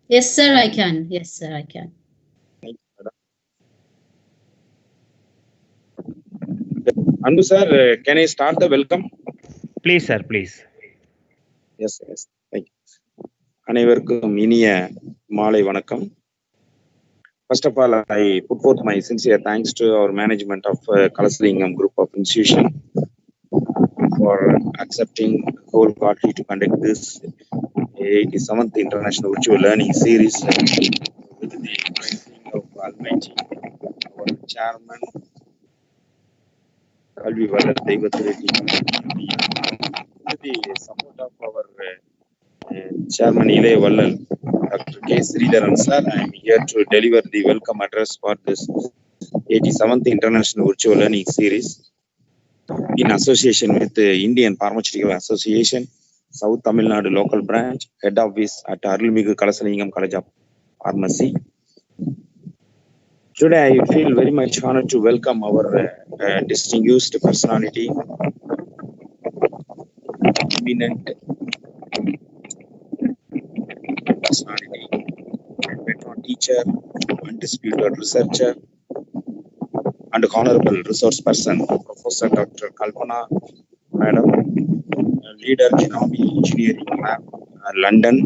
Yes, sir, I can. Yes, sir, I can. Thank you, madam. Anbu sir, can I start the welcome? Please, sir, please. Yes, yes. Thank you. அனைவருக்கும் இனிய மாலை வணக்கம். First of all, I put forth my sincere thanks to our management of Kalasalingam Group of Institution for accepting wholeheartedly to conduct this 87th International Virtual Learning Series with the blessing of Almighty, our chairman, Kalvi Valal Devathiredi, with the support of our Chairman Ile Vallal, Dr. K. Sridharan sir. I am here to deliver the welcome address for this 87th International Virtual Learning Series in association with the Indian Pharmaceutical Association, South Tamil Nadu Local Branch, Head Office at Arulmigu Kalasalingam College of Pharmacy. Today I feel very much honored to welcome our distinguished personality, eminent personality, veteran teacher, undisputed researcher, and honorable resource person, Professor Dr. Kalpana, Madam, leader Genome Engineering Lab, London,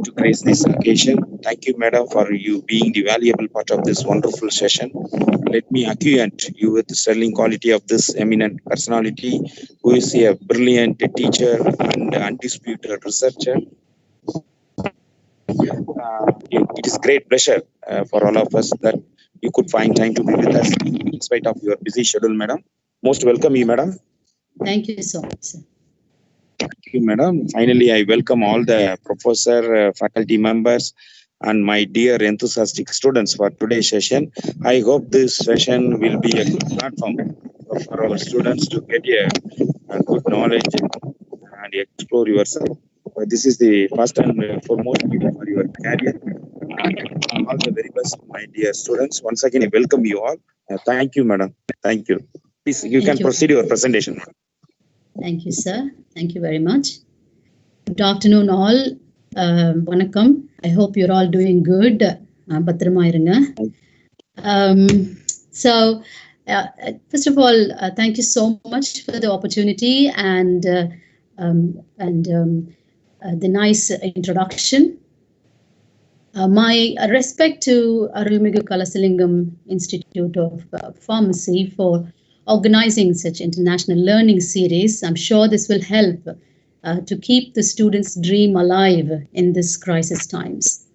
to grace this occasion. Thank you, Madam, for you being the valuable part of this wonderful session. Let me acquaint you with the sterling quality of this eminent personality, who is a brilliant teacher and undisputed researcher. It is great pleasure for all of us that you could find time to be with us in spite of your busy schedule, Madam. Most welcome you, Madam. Thank you so much, sir. Thank you, Madam. Finally, I welcome all the professor, faculty members, and my dear enthusiastic students for today's session. I hope this session will be a good platform for our students to get a good knowledge and explore yourself. This is the first and foremost meeting for your career. All the very best, my dear students. Once again, I welcome you all. Thank you, Madam. Thank you. Please, you can proceed your presentation. Thank you, sir. Thank you very much. Good afternoon, all. Vanakkam. I hope you're all doing good. Bhathrama irunga. So, first of all, thank you so much for the opportunity and the nice introduction. My respect to Arulmigu Kalasalingam Institute of Pharmacy for organizing such international learning series. I'm sure this will help to keep the students' dream alive in this crisis times.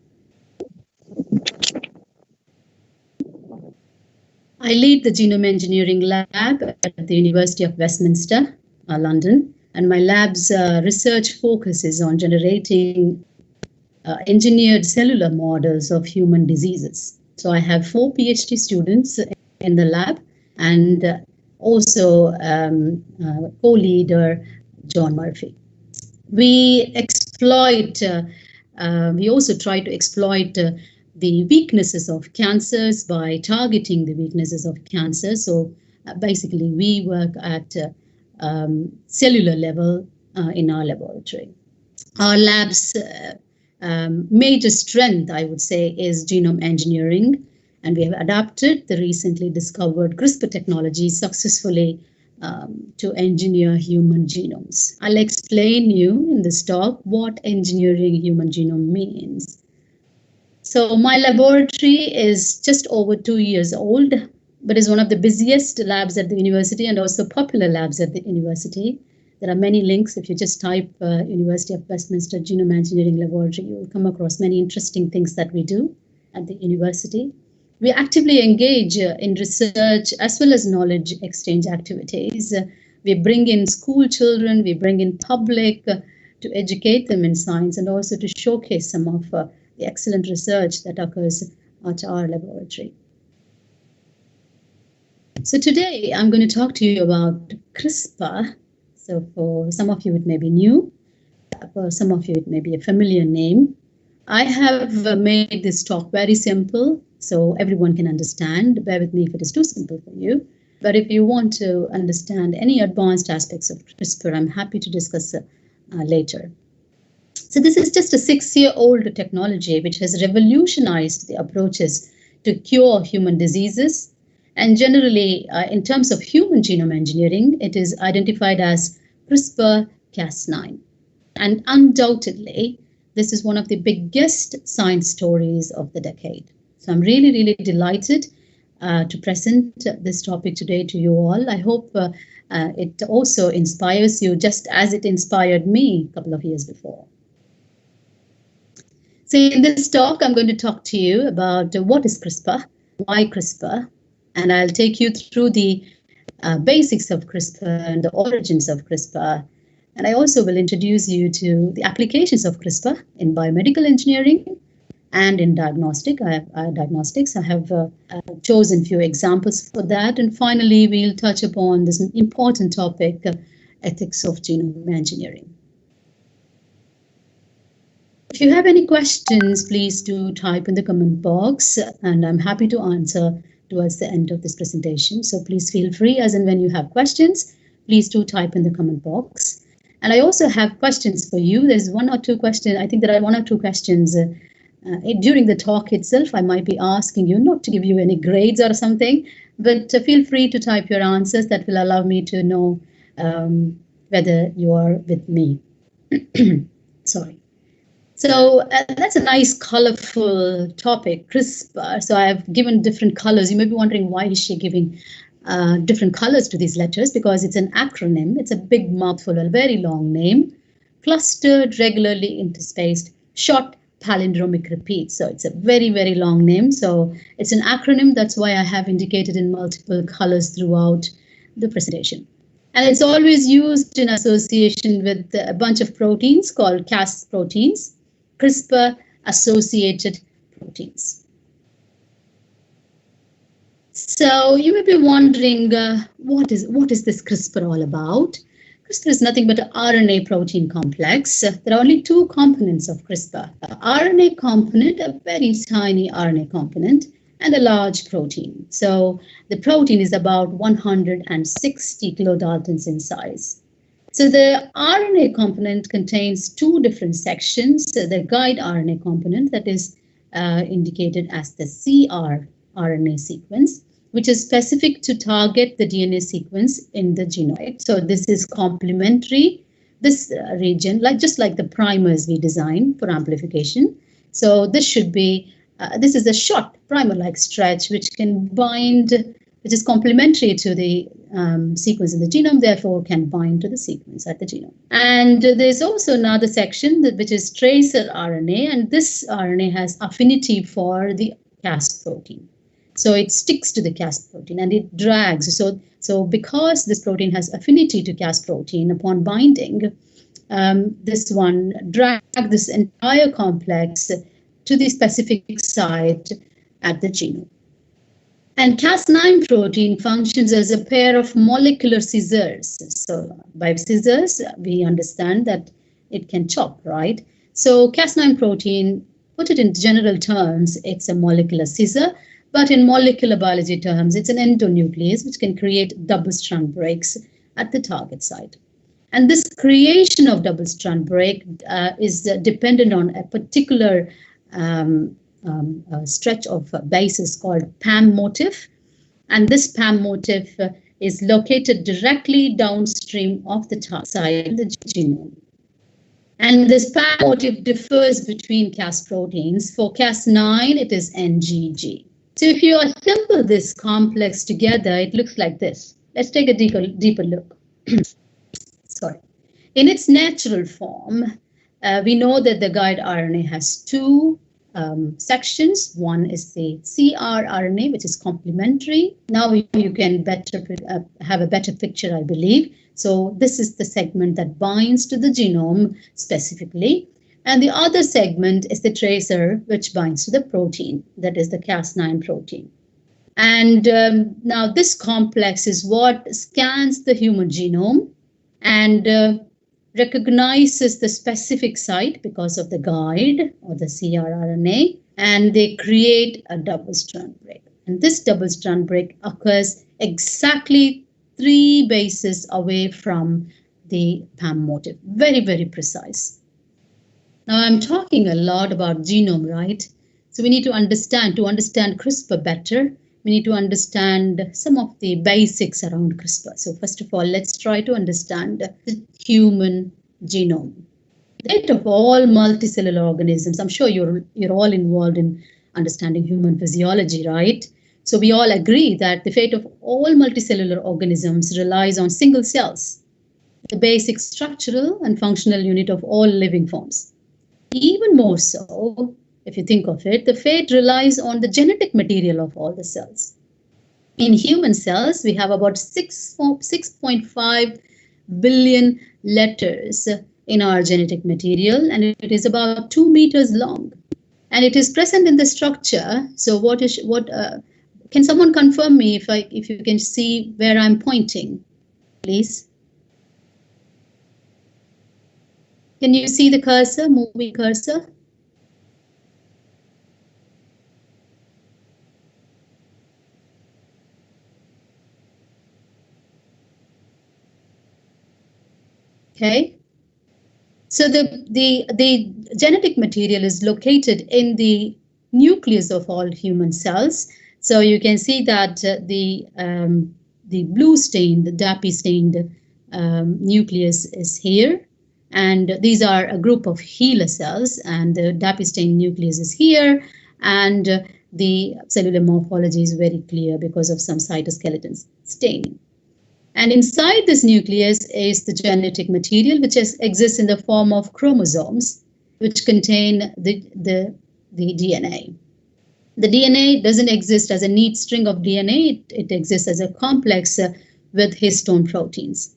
I lead the Genome Engineering Lab at the University of Westminster, London, and my lab's research focuses on generating engineered cellular models of human diseases. So I have 4 PhD students in the lab and also co-leader John Murphy. We also try to exploit the weaknesses of cancers by targeting the weaknesses of cancer. So basically we work at cellular level in our laboratory. Our lab's major strength, I would say, is genome engineering, and we have adapted the recently discovered CRISPR technology successfully to engineer human genomes. I'll explain you in this talk what engineering human genome means. So my laboratory is just over 2 years old, but is one of the busiest labs at the university and also popular labs at the university. There are many links. If you just type University of Westminster Genome Engineering Laboratory, you will come across many interesting things that we do at the university. We actively engage in research as well as knowledge exchange activities. We bring in school children, we bring in public to educate them in science and also to showcase some of the excellent research that occurs at our laboratory. So today I'm going to talk to you about CRISPR. So for some of you, it may be new. For some of you, it may be a familiar name. I have made this talk very simple so everyone can understand. Bear with me if it is too simple for you. But if you want to understand any advanced aspects of CRISPR, I'm happy to discuss later. So this is just a 6-year-old technology which has revolutionized the approaches to cure human diseases. And generally, in terms of human genome engineering, it is identified as CRISPR-Cas9. And undoubtedly, this is one of the biggest science stories of the decade. So I'm really, really delighted to present this topic today to you all. I hope it also inspires you just as it inspired me a couple of years before. So in this talk, I'm going to talk to you about what is CRISPR, why CRISPR, and I'll take you through the basics of CRISPR and the origins of CRISPR. And I also will introduce you to the applications of CRISPR in biomedical engineering and in diagnostics. I have chosen a few examples for that. And finally, we'll touch upon this important topic, ethics of genome engineering. If you have any questions, please do type in the comment box, and I'm happy to answer towards the end of this presentation. So please feel free, as and when you have questions, please do type in the comment box. And I also have questions for you. There's one or two questions. I think there are one or two questions during the talk itself. I might be asking you not to give you any grades or something, but feel free to type your answers. That will allow me to know whether you are with me. Sorry. So that's a nice, colorful topic, CRISPR. So I've given different colors. You may be wondering, why is she giving different colors to these letters? Because it's an acronym. It's a big mouthful, a very long name, clustered, regularly interspaced, short palindromic repeats. So it's a very, very long name. So it's an acronym. That's why I have indicated in multiple colors throughout the presentation. And it's always used in association with a bunch of proteins called Cas proteins, CRISPR-associated proteins. So you may be wondering, what is this CRISPR all about? CRISPR is nothing but an RNA protein complex. There are only two components of CRISPR: an RNA component, a very tiny RNA component, and a large protein. So the protein is about 160 kilodaltons in size. So the RNA component contains two different sections. So the guide RNA component, that is indicated as the cRNA sequence, which is specific to target the DNA sequence in the genome. So this is complementary, this region, just like the primers we design for amplification. So this should be, this is a short primer-like stretch which can bind, which is complementary to the sequence in the genome, therefore can bind to the sequence at the genome. And there's also another section which is tracer RNA, and this RNA has affinity for the Cas protein. So it sticks to the Cas protein and it drags. So because this protein has affinity to Cas protein, upon binding, this one drags this entire complex to the specific site at the genome. And Cas9 protein functions as a pair of molecular scissors. So by scissors, we understand that it can chop, right? So Cas9 protein, put it in general terms, it's a molecular scissor, but in molecular biology terms, it's an endonuclease which can create double-strand breaks at the target site. And this creation of double-strand break is dependent on a particular stretch of bases called PAM motif, and this PAM motif is located directly downstream of the target site of the genome. And this PAM motif differs between Cas proteins. For Cas9, it is NGG. So if you assemble this complex together, it looks like this. Let's take a deeper look. Sorry. In its natural form, we know that the guide RNA has two sections. One is the cRNA, which is complementary. Now you can have a better picture, I believe. So this is the segment that binds to the genome specifically. And the other segment is the tracer, which binds to the protein, that is the Cas9 protein. And now this complex is what scans the human genome and recognizes the specific site because of the guide or the cRNA, and they create a double-strand break. And this double-strand break occurs exactly 3 bases away from the PAM motif. Very, very precise. Now I'm talking a lot about genome, right? So we need to understand CRISPR better, we need to understand some of the basics around CRISPR. So first of all, let's try to understand the human genome. The fate of all multicellular organisms, I'm sure you're all involved in understanding human physiology, right? So we all agree that the fate of all multicellular organisms relies on single cells, the basic structural and functional unit of all living forms. Even more so, if you think of it, the fate relies on the genetic material of all the cells. In human cells, we have about 6.5 billion letters in our genetic material, and it is about 2 meters long. And it is present in the structure. So can someone confirm me if you can see where I'm pointing, please? Can you see the cursor, moving cursor? Okay. So the genetic material is located in the nucleus of all human cells. So you can see that the blue stained, the DAPI stained nucleus is here. And these are a group of HeLa cells, and the DAPI stained nucleus is here. And the cellular morphology is very clear because of some cytoskeleton staining. And inside this nucleus is the genetic material, which exists in the form of chromosomes, which contain the DNA. The DNA doesn't exist as a neat string of DNA. It exists as a complex with histone proteins.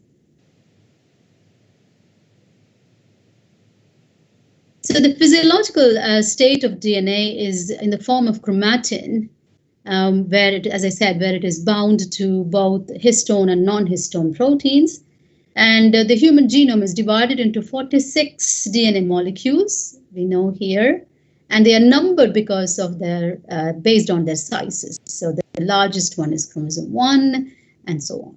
So the physiological state of DNA is in the form of chromatin, where it, as I said, where it is bound to both histone and non-histone proteins. And the human genome is divided into 46 DNA molecules, we know here, and they are numbered because of their, based on their sizes. So the largest one is chromosome 1, and so on.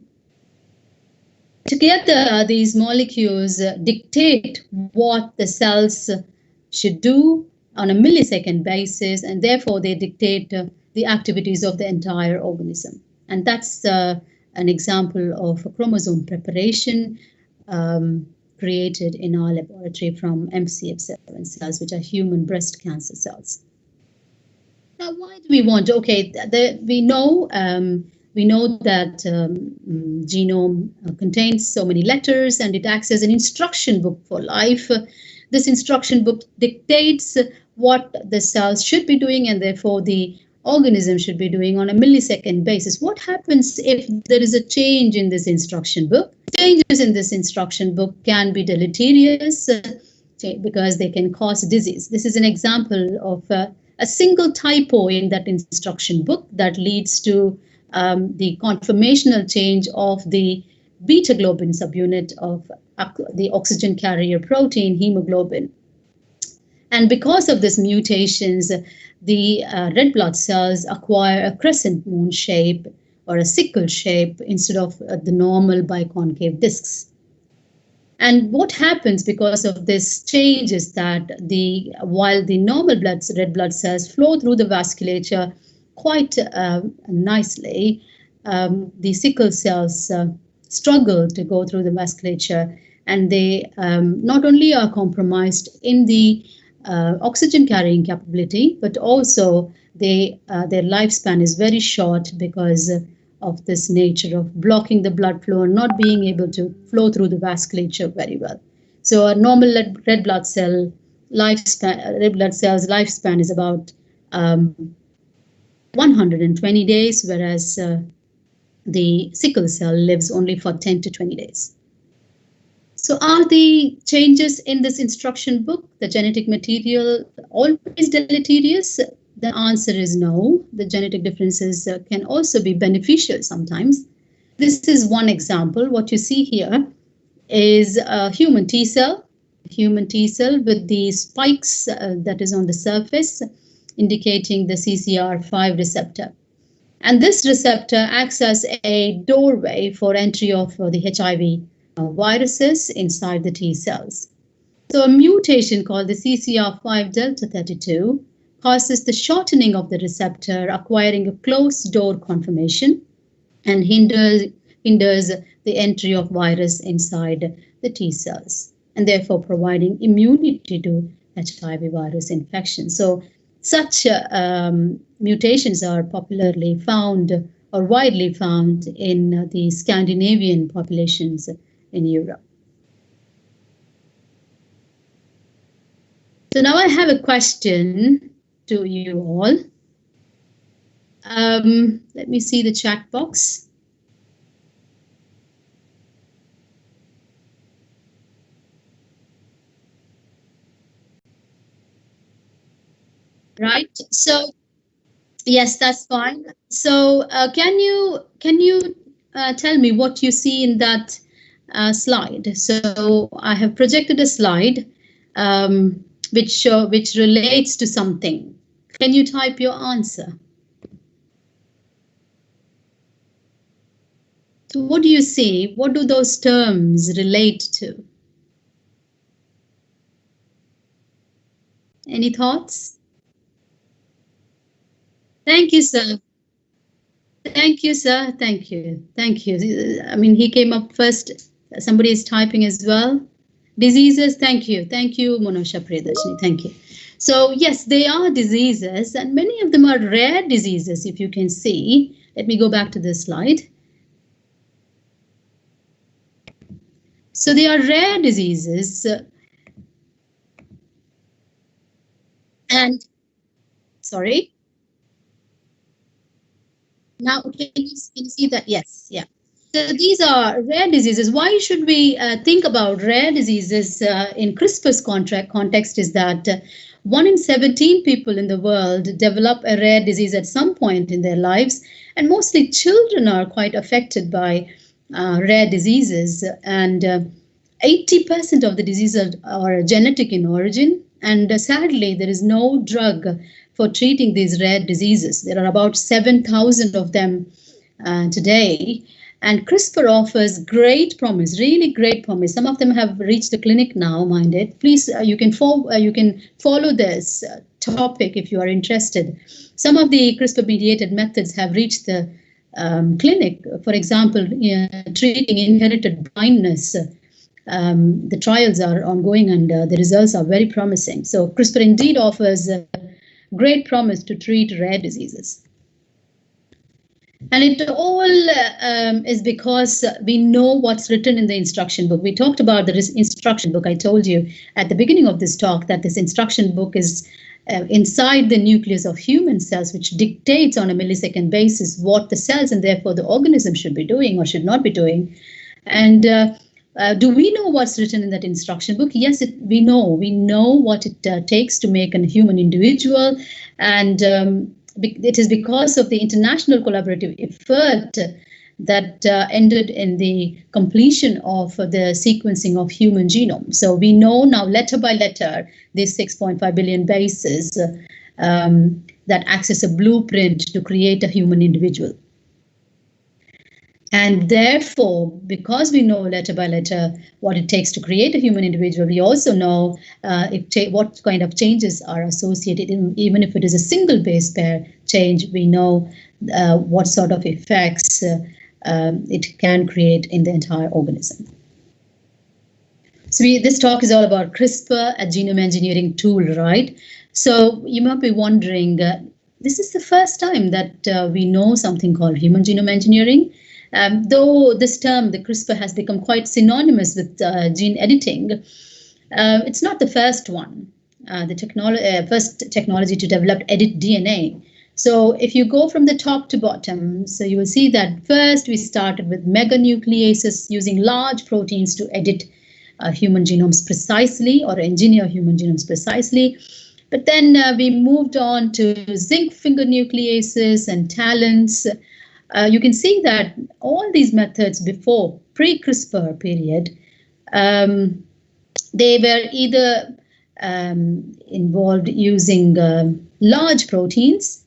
Together, these molecules dictate what the cells should do on a millisecond basis, and therefore they dictate the activities of the entire organism. And that's an example of a chromosome preparation created in our laboratory from MCF7 cells, which are human breast cancer cells. Now, why do we want? Okay, we know that genome contains so many letters, and it acts as an instruction book for life. This instruction book dictates what the cells should be doing, and therefore the organism should be doing on a millisecond basis. What happens if there is a change in this instruction book? Changes in this instruction book can be deleterious because they can cause disease. This is an example of a single typo in that instruction book that leads to the conformational change of the beta globin subunit of the oxygen carrier protein, hemoglobin. And because of these mutations, the red blood cells acquire a crescent moon shape or a sickle shape instead of the normal biconcave discs. And what happens because of this change is that while the normal red blood cells flow through the vasculature quite nicely, the sickle cells struggle to go through the vasculature, and they not only are compromised in the oxygen carrying capability, but also their lifespan is very short because of this nature of blocking the blood flow and not being able to flow through the vasculature very well. So a normal red blood cell's lifespan is about 120 days, whereas the sickle cell lives only for 10 to 20 days. So are the changes in this instruction book, the genetic material, always deleterious? The answer is no. The genetic differences can also be beneficial sometimes. This is one example. What you see here is a human T cell with the spikes that is on the surface, indicating the CCR5 receptor. And this receptor acts as a doorway for entry of the HIV viruses inside the T cells. So a mutation called the CCR5 delta 32 causes the shortening of the receptor, acquiring a closed door conformation, and hinders the entry of virus inside the T cells, and therefore providing immunity to HIV virus infection. So such mutations are popularly found or widely found in the Scandinavian populations in Europe. So now I have a question to you all. Let me see the chat box. Right. So yes, that's fine. So can you tell me what you see in that slide? So I have projected a slide which relates to something. Can you type your answer? So what do you see? What do those terms relate to? Any thoughts? Thank you, sir. Thank you, sir. Thank you. Thank you. I mean, he came up first. Somebody is typing as well. Diseases. Thank you. Thank you, Monosha Priyadarshini. Thank you. So yes, they are diseases, and many of them are rare diseases, if you can see. Let me go back to this slide. So they are rare diseases. And sorry. Now, can you see that? Yes, yeah. So these are rare diseases. Why should we think about rare diseases in CRISPR's context is that 1 in 17 people in the world develop a rare disease at some point in their lives, and mostly children are quite affected by rare diseases, and 80% of the diseases are genetic in origin, and sadly there is no drug for treating these rare diseases. There are about 7,000 of them today. And CRISPR offers great promise, really great promise. Some of them have reached the clinic now, mind it. Please, you can follow this topic if you are interested. Some of the CRISPR-mediated methods have reached the clinic. For example, treating inherited blindness. The trials are ongoing and the results are very promising. So CRISPR indeed offers great promise to treat rare diseases. And it all is because we know what's written in the instruction book. We talked about the instruction book. I told you at the beginning of this talk that this instruction book is inside the nucleus of human cells, which dictates on a millisecond basis what the cells and therefore the organism should be doing or should not be doing. And do we know what's written in that instruction book? Yes, we know. We know what it takes to make a human individual, and it is because of the international collaborative effort that ended in the completion of the sequencing of human genome. So we know now letter by letter these 6.5 billion bases that access a blueprint to create a human individual. And therefore, because we know letter by letter what it takes to create a human individual, we also know what kind of changes are associated. Even if it is a single base pair change, we know what sort of effects it can create in the entire organism. So this talk is all about CRISPR, a genome engineering tool, right? So you might be wondering, this is the first time that we know something called human genome engineering. Though this term, the CRISPR, has become quite synonymous with gene editing, it's not the first one, the first technology to develop edit DNA. So if you go from the top to bottom, so you will see that first we started with meganucleases using large proteins to edit human genomes precisely or engineer human genomes precisely. But then we moved on to zinc finger nucleases and talons. You can see that all these methods before pre-CRISPR period, they were either involved using large proteins,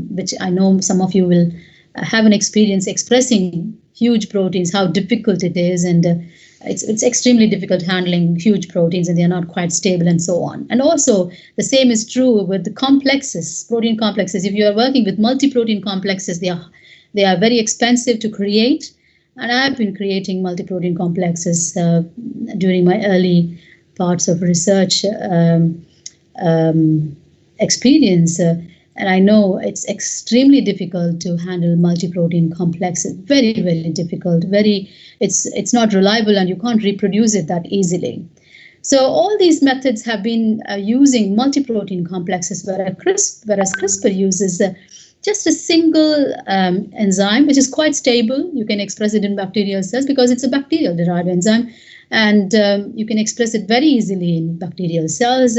which I know some of you will have an experience expressing huge proteins, how difficult it is, and it's extremely difficult handling huge proteins, and they're not quite stable and so on. And also the same is true with the complexes, protein complexes. If you are working with multi-protein complexes, they are very expensive to create. And I've been creating multi-protein complexes during my early parts of research experience. And I know it's extremely difficult to handle multi-protein complexes. Very, very difficult. It's not reliable, and you can't reproduce it that easily. So all these methods have been using multi-protein complexes, whereas CRISPR uses just a single enzyme, which is quite stable. You can express it in bacterial cells because it's a bacterial-derived enzyme, and you can express it very easily in bacterial cells.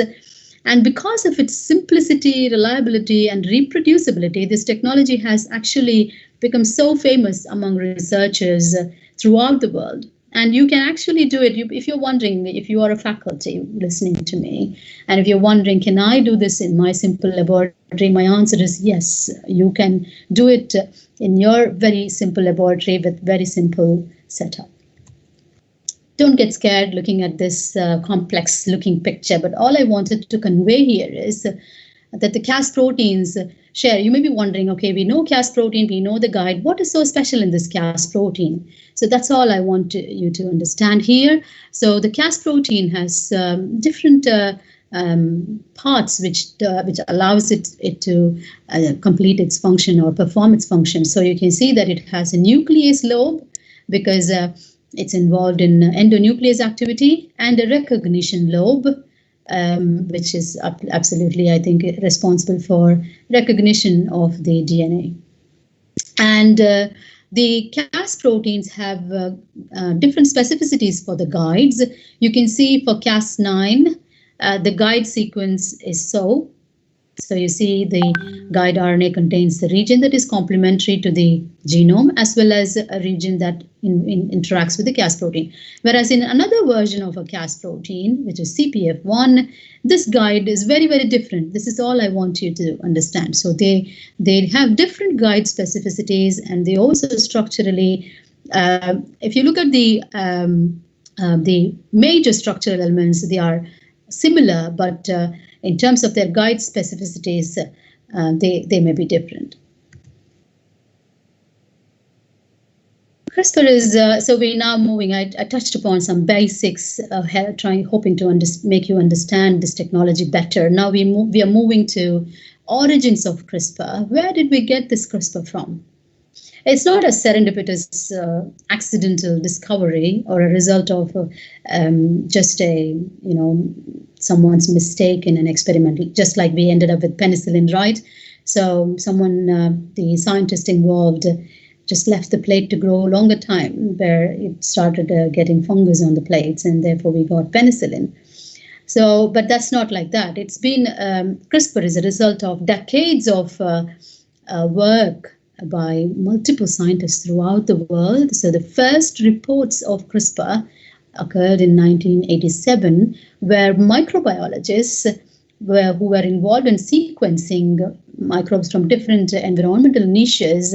And because of its simplicity, reliability, and reproducibility, this technology has actually become so famous among researchers throughout the world. And you can actually do it. If you're wondering, if you are a faculty listening to me, and if you're wondering, can I do this in my simple laboratory? My answer is yes, you can do it in your very simple laboratory with very simple setup. Don't get scared looking at this complex looking picture, but all I wanted to convey here is that the Cas proteins share. You may be wondering, okay, we know Cas protein, we know the guide. What is so special in this Cas protein? So that's all I want you to understand here. So the Cas protein has different parts which allows it to complete its function or perform its function. So you can see that it has a nuclease lobe because it's involved in endonuclease activity, and a recognition lobe, which is absolutely, I think, responsible for recognition of the DNA. And the Cas proteins have different specificities for the guides. You can see for Cas9, the guide sequence is so. So you see the guide RNA contains the region that is complementary to the genome, as well as a region that interacts with the Cas protein. Whereas in another version of a Cas protein, which is CPF1, this guide is very, very different. This is all I want you to understand. So they have different guide specificities, and they also structurally, if you look at the major structural elements, they are similar, but in terms of their guide specificities, they may be different. CRISPR is, so we're now moving, I touched upon some basics, hoping to make you understand this technology better. Now we are moving to origins of CRISPR. Where did we get this CRISPR from? It's not a serendipitous accidental discovery or a result of just someone's mistake in an experiment, just like we ended up with penicillin, right? So the scientist involved just left the plate to grow a longer time, where it started getting fungus on the plates, and therefore we got penicillin. So, but that's not like that. It's been, CRISPR is a result of decades of work by multiple scientists throughout the world. So the first reports of CRISPR occurred in 1987, where microbiologists who were involved in sequencing microbes from different environmental niches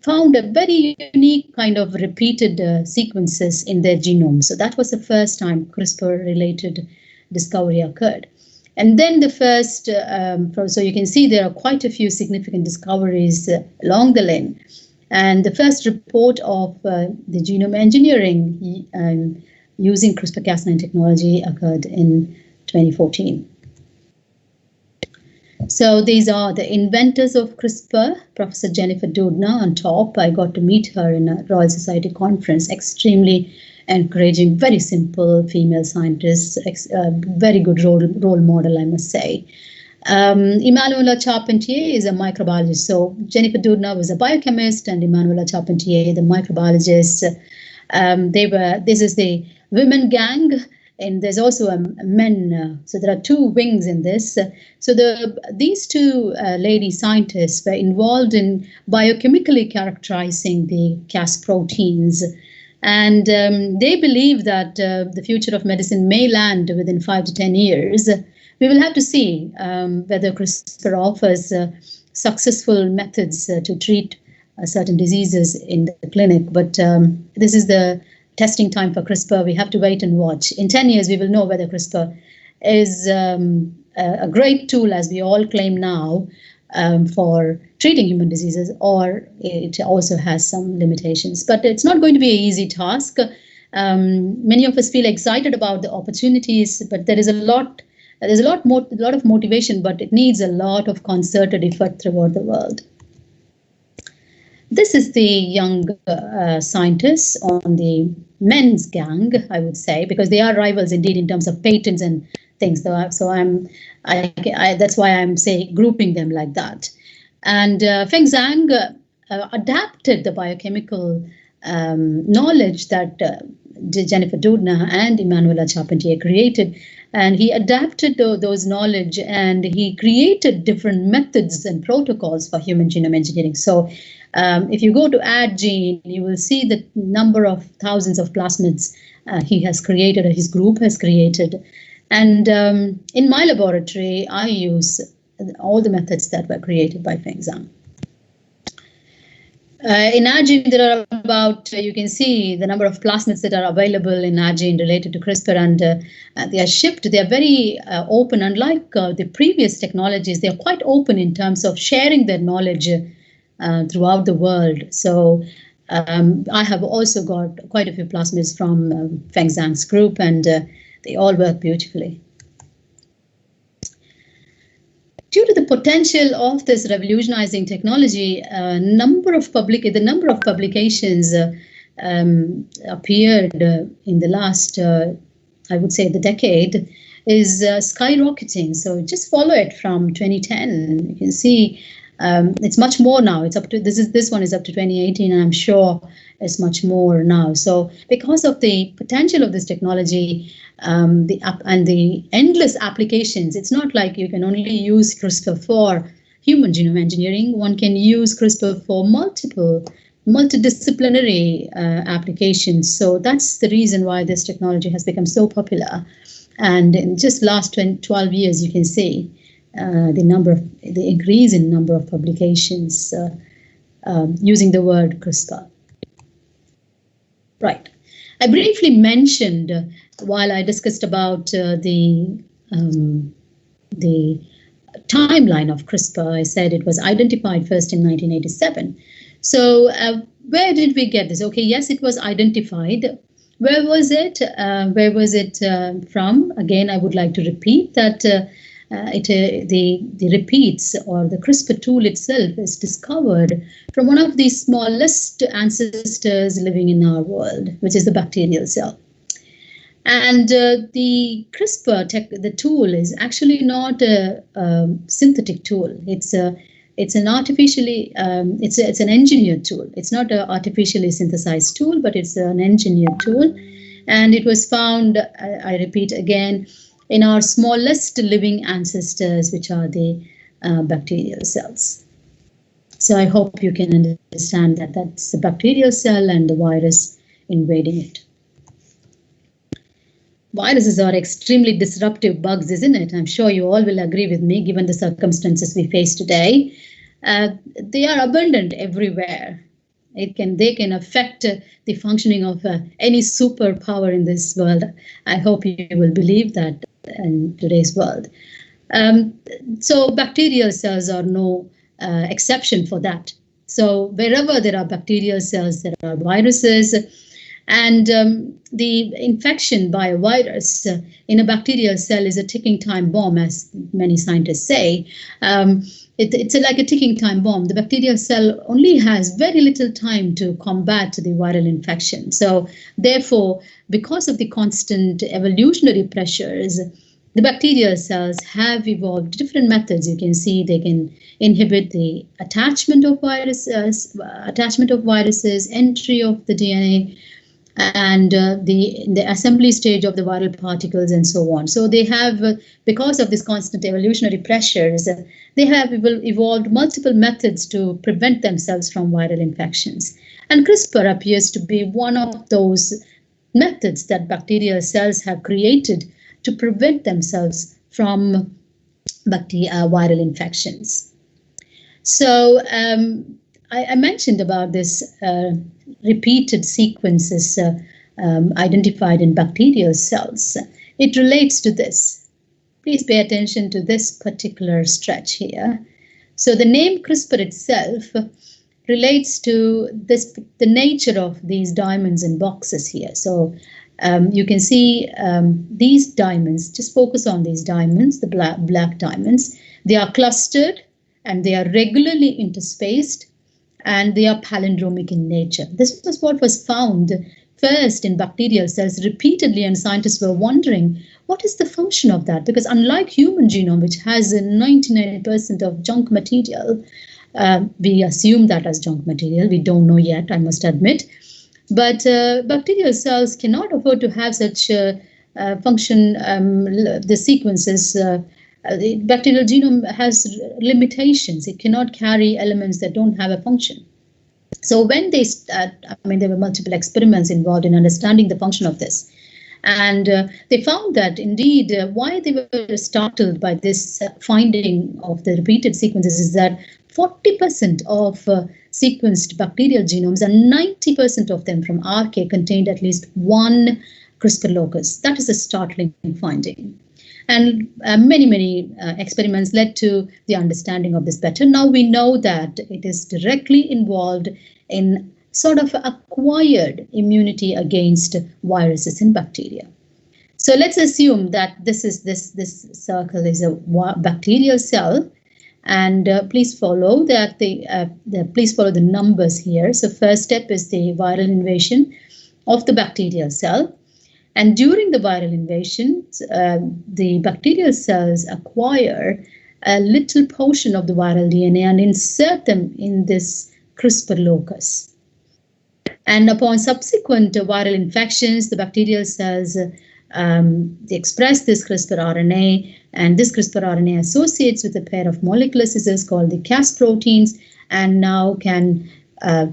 found a very unique kind of repeated sequences in their genome. So that was the first time CRISPR-related discovery occurred. And then the first, so you can see there are quite a few significant discoveries along the line. And the first report of the genome engineering using CRISPR-Cas9 technology occurred in 2014. So these are the inventors of CRISPR, Professor Jennifer Doudna on top. I got to meet her in a Royal Society conference, extremely encouraging, very simple female scientist, very good role model, I must say. Emanuela Charpentier is a microbiologist. So Jennifer Doudna was a biochemist, and Emanuela Charpentier, the microbiologist. This is the women gang, and there's also a men. So there are two wings in this. So these two lady scientists were involved in biochemically characterizing the Cas proteins. And they believe that the future of medicine may land within 5 to 10 years. We will have to see whether CRISPR offers successful methods to treat certain diseases in the clinic. But this is the testing time for CRISPR. We have to wait and watch. In 10 years, we will know whether CRISPR is a great tool, as we all claim now, for treating human diseases, or it also has some limitations. But it's not going to be an easy task. Many of us feel excited about the opportunities, but there is a lot of motivation, but it needs a lot of concerted effort throughout the world. This is the young scientists on the men's gang, I would say, because they are rivals indeed in terms of patents and things. So that's why I'm grouping them like that. And Feng Zhang adapted the biochemical knowledge that Jennifer Doudna and Emmanuela Charpentier created, and he adapted those knowledge, and he created different methods and protocols for human genome engineering. So if you go to AdGene, you will see the number of thousands of plasmids he has created, or his group has created. And in my laboratory, I use all the methods that were created by Feng Zhang. In AdGene, there are about, you can see the number of plasmids that are available in AdGene related to CRISPR, and they are shipped. They are very open. Unlike the previous technologies, they are quite open in terms of sharing their knowledge throughout the world. So I have also got quite a few plasmids from Feng Zhang's group, and they all work beautifully. Due to the potential of this revolutionizing technology, the number of publications appeared in the last, I would say, the decade is skyrocketing. So just follow it from 2010. You can see it's much more now. It's up to this one is up to 2018, and I'm sure it's much more now. So because of the potential of this technology, and the endless applications, it's not like you can only use CRISPR for human genome engineering. One can use CRISPR for multidisciplinary applications. So that's the reason why this technology has become so popular. And in just last 12 years, you can see the increase in number of publications using the word CRISPR. Right. I briefly mentioned while I discussed about the timeline of CRISPR, I said it was identified first in 1987. So where did we get this? Okay, yes, it was identified. Where was it? Where was it from? Again, I would like to repeat that the repeats, or the CRISPR tool itself, is discovered from one of the smallest ancestors living in our world, which is the bacterial cell. And the CRISPR the tool is actually not a synthetic tool. It's an artificially it's an engineered tool. It's not an artificially synthesized tool, but it's an engineered tool, and it was found, I repeat again, in our smallest living ancestors, which are the bacterial cells. So I hope you can understand that that's the bacterial cell and the virus invading it. Viruses are extremely disruptive bugs, isn't it? I'm sure you all will agree with me, given the circumstances we face today. They are abundant everywhere. They can affect the functioning of any superpower in this world. I hope you will believe that in today's world. So bacterial cells are no exception for that. So wherever there are bacterial cells, there are viruses. And the infection by a virus in a bacterial cell is a ticking time bomb, as many scientists say. It's like a ticking time bomb. The bacterial cell only has very little time to combat the viral infection. So therefore, because of the constant evolutionary pressures, the bacterial cells have evolved different methods. You can see they can inhibit the attachment of viruses, entry of the DNA, and the assembly stage of the viral particles, and so on. So they have, because of this constant evolutionary pressures, they have evolved multiple methods to prevent themselves from viral infections. And CRISPR appears to be one of those methods that bacterial cells have created to prevent themselves from viral infections. So I mentioned about this repeated sequences identified in bacterial cells. It relates to this. Please pay attention to this particular stretch here. So the name CRISPR itself relates to the nature of these diamonds and boxes here. So you can see these diamonds, just focus on these diamonds, the black diamonds. They are clustered and they are regularly interspaced and they are palindromic in nature. This was what was found first in bacterial cells repeatedly, and scientists were wondering, what is the function of that? Because unlike human genome, which has a 99% of junk material, we assume that as junk material. We don't know yet, I must admit. But bacterial cells cannot afford to have such function, the sequences. The bacterial genome has limitations. It cannot carry elements that don't have a function. So when they there were multiple experiments involved in understanding the function of this. And they found that indeed why they were startled by this finding of the repeated sequences is that 40% of sequenced bacterial genomes and 90% of them from RK contained at least one CRISPR locus. That is a startling finding. And many experiments led to the understanding of this better. Now we know that it is directly involved in sort of acquired immunity against viruses in bacteria. So let's assume that this circle is a bacterial cell, and please follow that please follow the numbers here. So first step is the viral invasion of the bacterial cell. And during the viral invasion, the bacterial cells acquire a little portion of the viral DNA and insert them in this CRISPR locus. And upon subsequent viral infections, the bacterial cells they express this CRISPR RNA, and this CRISPR RNA associates with a pair of molecular scissors called the Cas proteins, and now can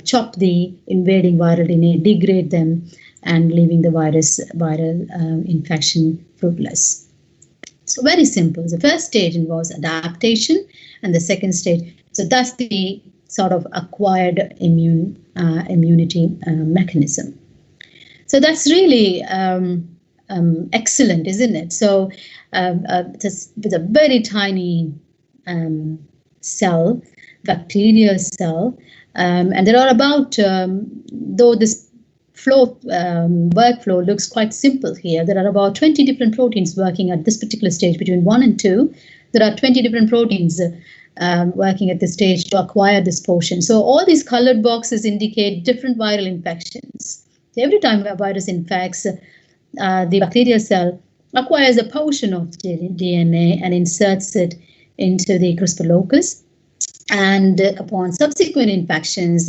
chop the invading viral DNA, degrade them, and leaving the viral infection fruitless. So very simple. The first stage involves adaptation, and the second stage, so that's the sort of acquired immunity mechanism. So that's really excellent, isn't it? So with a very tiny cell, bacterial cell, and there are about, though this workflow looks quite simple here, there are about 20 different proteins working at this particular stage between 1 and 2. There are 20 different proteins working at this stage to acquire this portion. So all these colored boxes indicate different viral infections. So every time a virus infects, the bacterial cell acquires a portion of the DNA and inserts it into the CRISPR locus. And upon subsequent infections,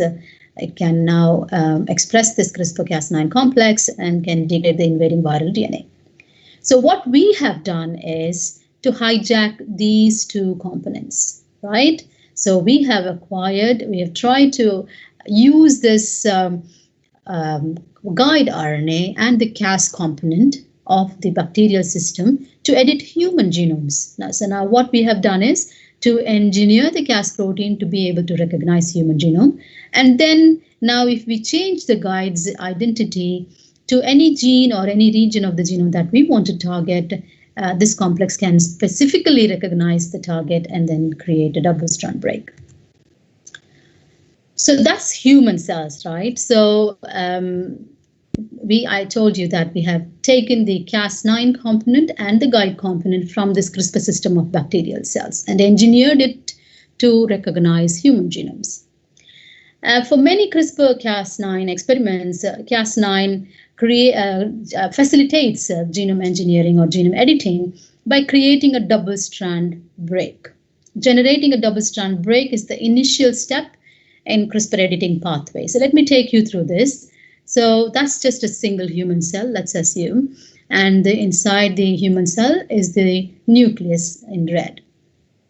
it can now express this CRISPR-Cas9 complex and can degrade the invading viral DNA. So what we have done is to hijack these two components, right? So we have tried to use this guide RNA and the Cas component of the bacterial system to edit human genomes. Now what we have done is to engineer the Cas protein to be able to recognize human genome. And then now if we change the guide's identity to any gene or any region of the genome that we want to target, this complex can specifically recognize the target and then create a double-strand break. So that's human cells, right? So I told you that we have taken the Cas9 component and the guide component from this CRISPR system of bacterial cells and engineered it to recognize human genomes. For many CRISPR-Cas9 experiments, Cas9 facilitates genome engineering or genome editing by creating a double-strand break. Generating a double-strand break is the initial step in CRISPR editing pathway. So let me take you through this. So that's just a single human cell, let's assume. And inside the human cell is the nucleus in red.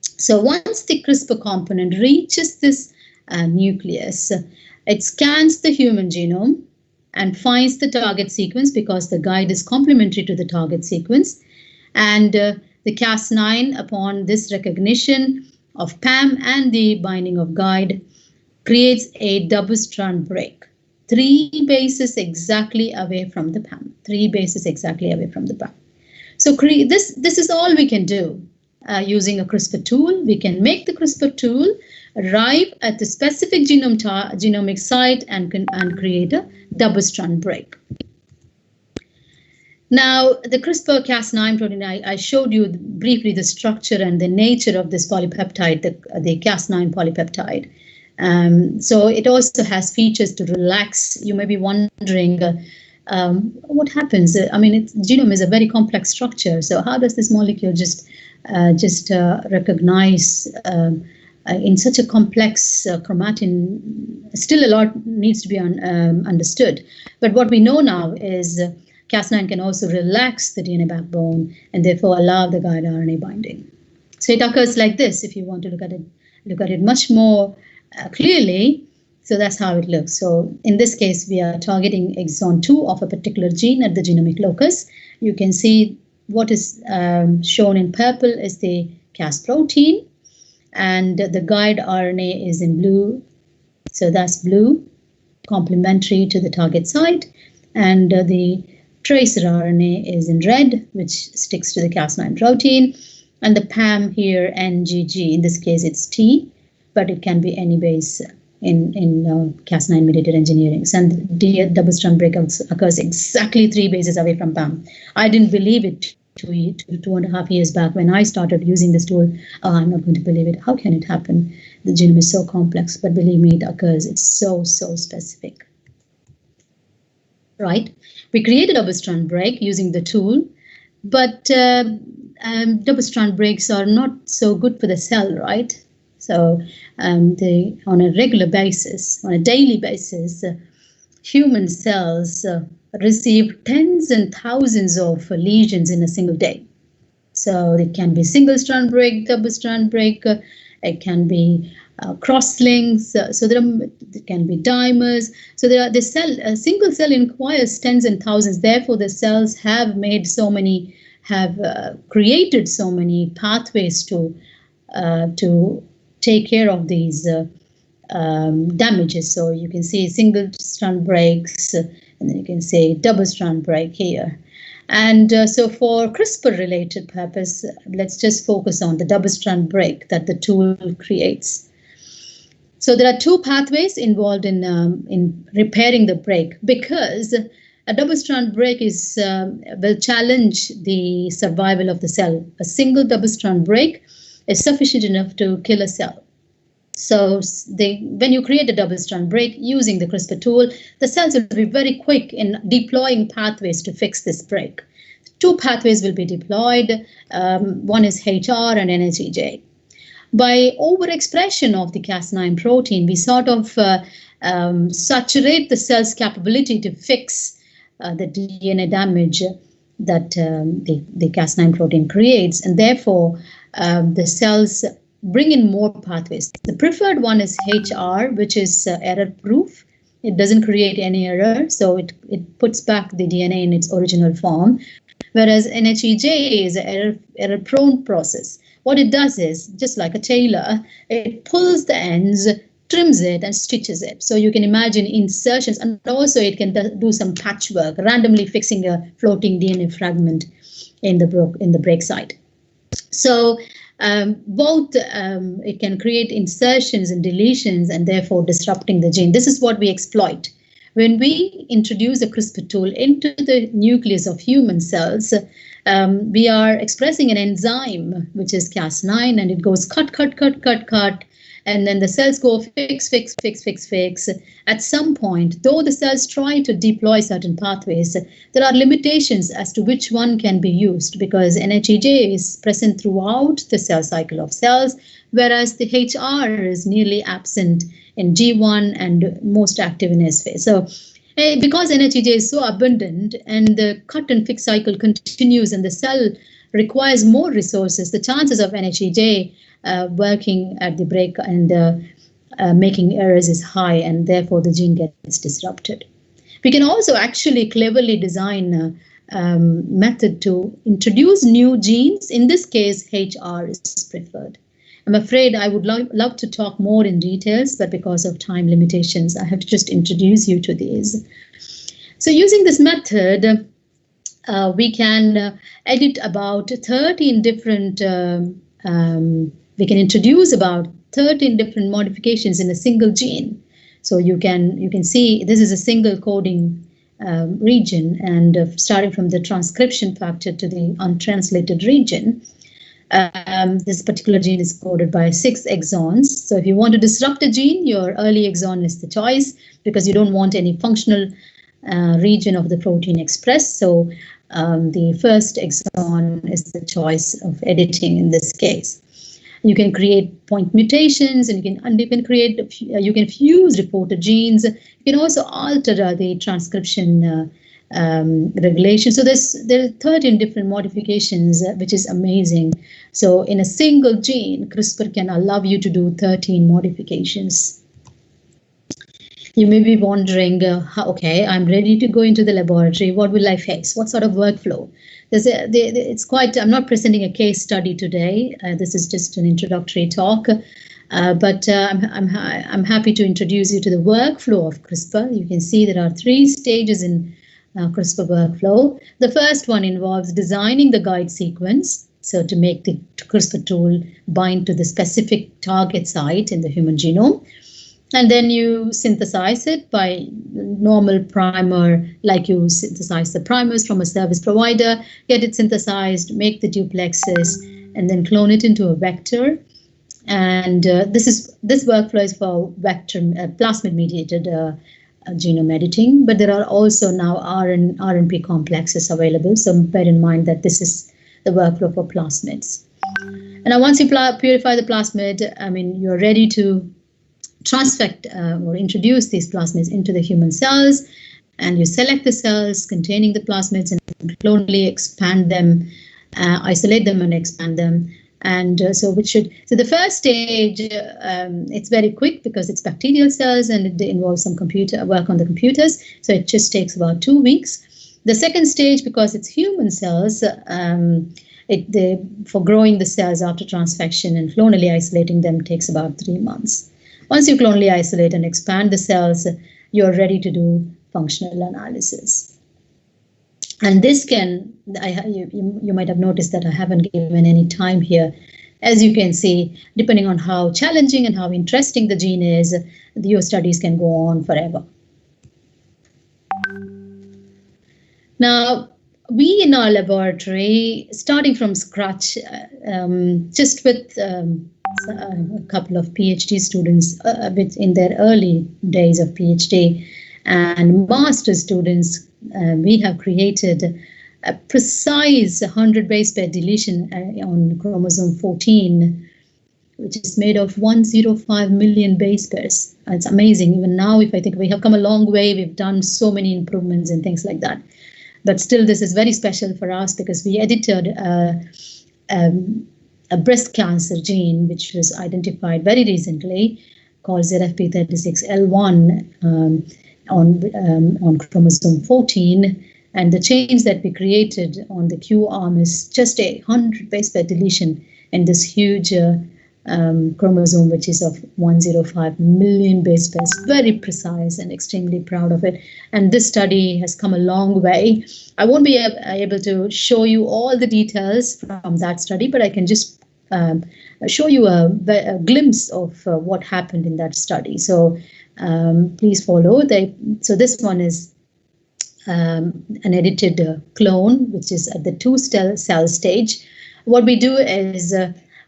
So once the CRISPR component reaches this nucleus, it scans the human genome and finds the target sequence because the guide is complementary to the target sequence. And the Cas9, upon this recognition of PAM and the binding of guide, creates a double-strand break. 3 bases exactly away from the PAM. 3 bases exactly away from the PAM. So this is all we can do using a CRISPR tool. We can make the CRISPR tool arrive at the specific genomic site and create a double-strand break. Now, the CRISPR-Cas9 protein, I showed you briefly the structure and the nature of this polypeptide, the Cas9 polypeptide. So it also has features to relax. You may be wondering what happens. I mean, genome is a very complex structure. So how does this molecule just recognize in such a complex chromatin? Still, a lot needs to be understood. But what we know now is Cas9 can also relax the DNA backbone and therefore allow the guide RNA binding. So it occurs like this. If you want to look at it much more clearly, so that's how it looks. So in this case, we are targeting exon 2 of a particular gene at the genomic locus. You can see what is shown in purple is the Cas protein, and the guide RNA is in blue. So that's blue, complementary to the target site, and the tracer RNA is in red, which sticks to the Cas9 protein, and the PAM here, NGG, in this case it's T, but it can be any base in Cas9 mediated engineering. And the double-strand break occurs exactly 3 bases away from PAM. I didn't believe it 2.5 years back when I started using this tool. Oh, I'm not going to believe it. How can it happen? The genome is so complex, but believe me, it occurs. It's so specific. Right? We created a double-strand break using the tool, but double-strand breaks are not so good for the cell, right? So on a regular basis, on a daily basis, human cells receive tens and thousands of lesions in a single day. So it can be single-strand break, double-strand break, it can be cross-links, so there can be dimers. So a single cell requires tens and thousands. Therefore, the cells have created so many pathways to take care of these damages. So you can see single-strand breaks, and then you can see double-strand break here. And so for CRISPR-related purpose, let's just focus on the double-strand break that the tool creates. So there are 2 pathways involved in repairing the break, because a double-strand break will challenge the survival of the cell. A single double-strand break is sufficient enough to kill a cell. So when you create a double-strand break using the CRISPR tool, the cells will be very quick in deploying pathways to fix this break. 2 pathways will be deployed. One is HR and NHEJ. By overexpression of the Cas9 protein, we sort of saturate the cell's capability to fix the DNA damage that the Cas9 protein creates, and therefore the cells bring in more pathways. The preferred one is HR, which is error-proof. It doesn't create any error, so it puts back the DNA in its original form, whereas NHEJ is an error-prone process. What it does is, just like a tailor, it pulls the ends, trims it, and stitches it. So you can imagine insertions, and also it can do some patchwork, randomly fixing a floating DNA fragment in the break site. So both it can create insertions and deletions, and therefore disrupting the gene. This is what we exploit. When we introduce a CRISPR tool into the nucleus of human cells, we are expressing an enzyme, which is Cas9, and it goes cut, and then the cells go fix. At some point, though the cells try to deploy certain pathways, there are limitations as to which one can be used, because NHEJ is present throughout the cell cycle of cells, whereas the HR is nearly absent in G1 and most active in S phase. So because NHEJ is so abundant and the cut and fix cycle continues and the cell requires more resources, the chances of NHEJ working at the break and making errors is high, and therefore the gene gets disrupted. We can also actually cleverly design a method to introduce new genes. In this case, HR is preferred. I'm afraid I would love to talk more in details, but because of time limitations, I have to just introduce you to these. So using this method, we can edit about 13 different, we can introduce about 13 different modifications in a single gene. So you can see this is a single coding region, and starting from the transcription factor to the untranslated region. This particular gene is coded by 6 exons. So if you want to disrupt a gene, your early exon is the choice, because you don't want any functional region of the protein expressed. So the first exon is the choice of editing in this case. You can create point mutations, and you can fuse reporter genes. You can also alter the transcription regulation. So there are 13 different modifications, which is amazing. So in a single gene, CRISPR can allow you to do 13 modifications. You may be wondering, okay, I'm ready to go into the laboratory. What will I face? What sort of workflow? It's quite, I'm not presenting a case study today. This is just an introductory talk. But I'm happy to introduce you to the workflow of CRISPR. You can see there are 3 stages in CRISPR workflow. The first one involves designing the guide sequence, so to make the CRISPR tool bind to the specific target site in the human genome. And then you synthesize it by normal primer, like you synthesize the primers from a service provider, get it synthesized, make the duplexes, and then clone it into a vector. And this workflow is for vector plasmid-mediated genome editing, but there are also now RNP complexes available. So bear in mind that this is the workflow for plasmids. And now once you purify the plasmid, I mean, you're ready to transfect or introduce these plasmids into the human cells, and you select the cells containing the plasmids and clonally expand them, isolate them and expand them. And so the first stage, it's very quick because it's bacterial cells and it involves some work on the computers. So it just takes about 2 weeks. The second stage, because it's human cells, for growing the cells after transfection and clonally isolating them takes about 3 months. Once you clonally isolate and expand the cells, you're ready to do functional analysis. And this you might have noticed that I haven't given any time here. As you can see, depending on how challenging and how interesting the gene is, your studies can go on forever. Now, we in our laboratory, starting from scratch, just with a couple of PhD students in their early days of PhD and master students, we have created a precise 100 base pair deletion on chromosome 14, which is made of 105 million base pairs. It's amazing. Even now, if I think we have come a long way, we've done so many improvements and things like that. But still, this is very special for us because we edited a breast cancer gene, which was identified very recently, called ZFP36L1 on chromosome 14. And the change that we created on the Q arm is just 100 base pair deletion in this huge chromosome, which is of 105 million base pairs. Very precise and extremely proud of it. And this study has come a long way. I won't be able to show you all the details from that study, but I can just show you a glimpse of what happened in that study. So please follow. So this one is an edited clone, which is at the 2-cell stage. What we do is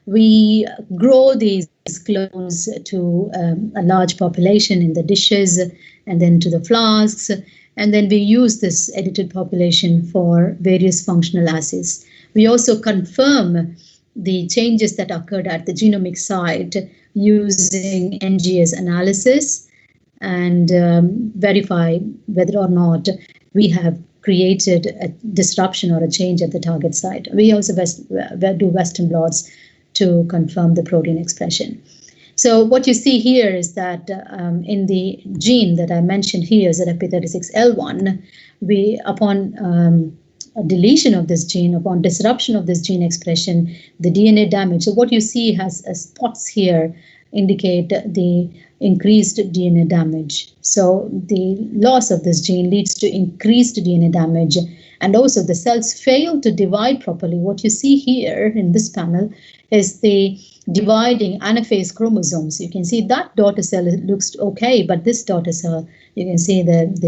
we grow these clones to a large population in the dishes and then to the flasks. And then we use this edited population for various functional assays. We also confirm the changes that occurred at the genomic site using NGS analysis and verify whether or not we have created a disruption or a change at the target site. We also do Western blots to confirm the protein expression. So what you see here is that in the gene that I mentioned here, ZFP36L1, upon deletion of this gene, upon disruption of this gene expression, the DNA damage. So what you see has spots here indicate the increased DNA damage. So the loss of this gene leads to increased DNA damage, and also the cells fail to divide properly. What you see here in this panel is the dividing anaphase chromosomes. You can see that daughter cell looks okay, but this daughter cell, you can see that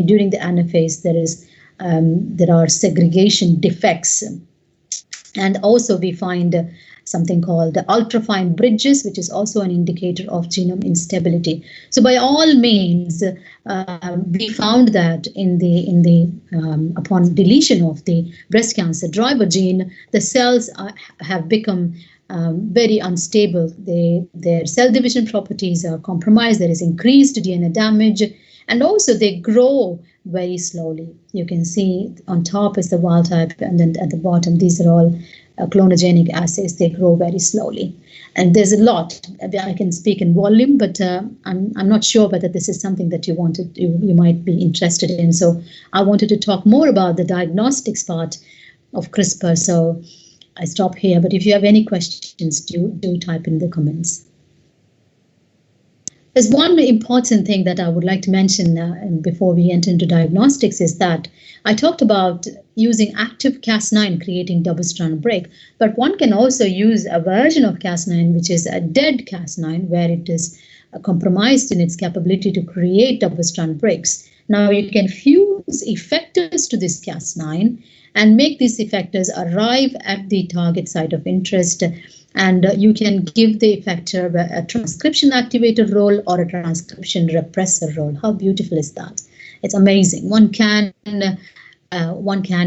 during the anaphase there are segregation defects. And also we find something called the ultrafine bridges, which is also an indicator of genome instability. So by all means, we found that upon deletion of the breast cancer driver gene, the cells have become very unstable. Their cell division properties are compromised. There is increased DNA damage, and also they grow very slowly. You can see on top is the wild type, and then at the bottom, these are all clonogenic assays. They grow very slowly. And there's a lot. I can speak in volume, but I'm not sure whether this is something that you might be interested in. So I wanted to talk more about the diagnostics part of CRISPR. So I stop here, but if you have any questions, do type in the comments. There's one important thing that I would like to mention before we enter into diagnostics is that I talked about using active Cas9 creating double-strand break, but one can also use a version of Cas9 which is a dead Cas9 where it is compromised in its capability to create double-strand breaks. Now you can fuse effectors to this Cas9 and make these effectors arrive at the target site of interest, and you can give the effector a transcription activator role or a transcription repressor role. How beautiful is that? It's amazing. One can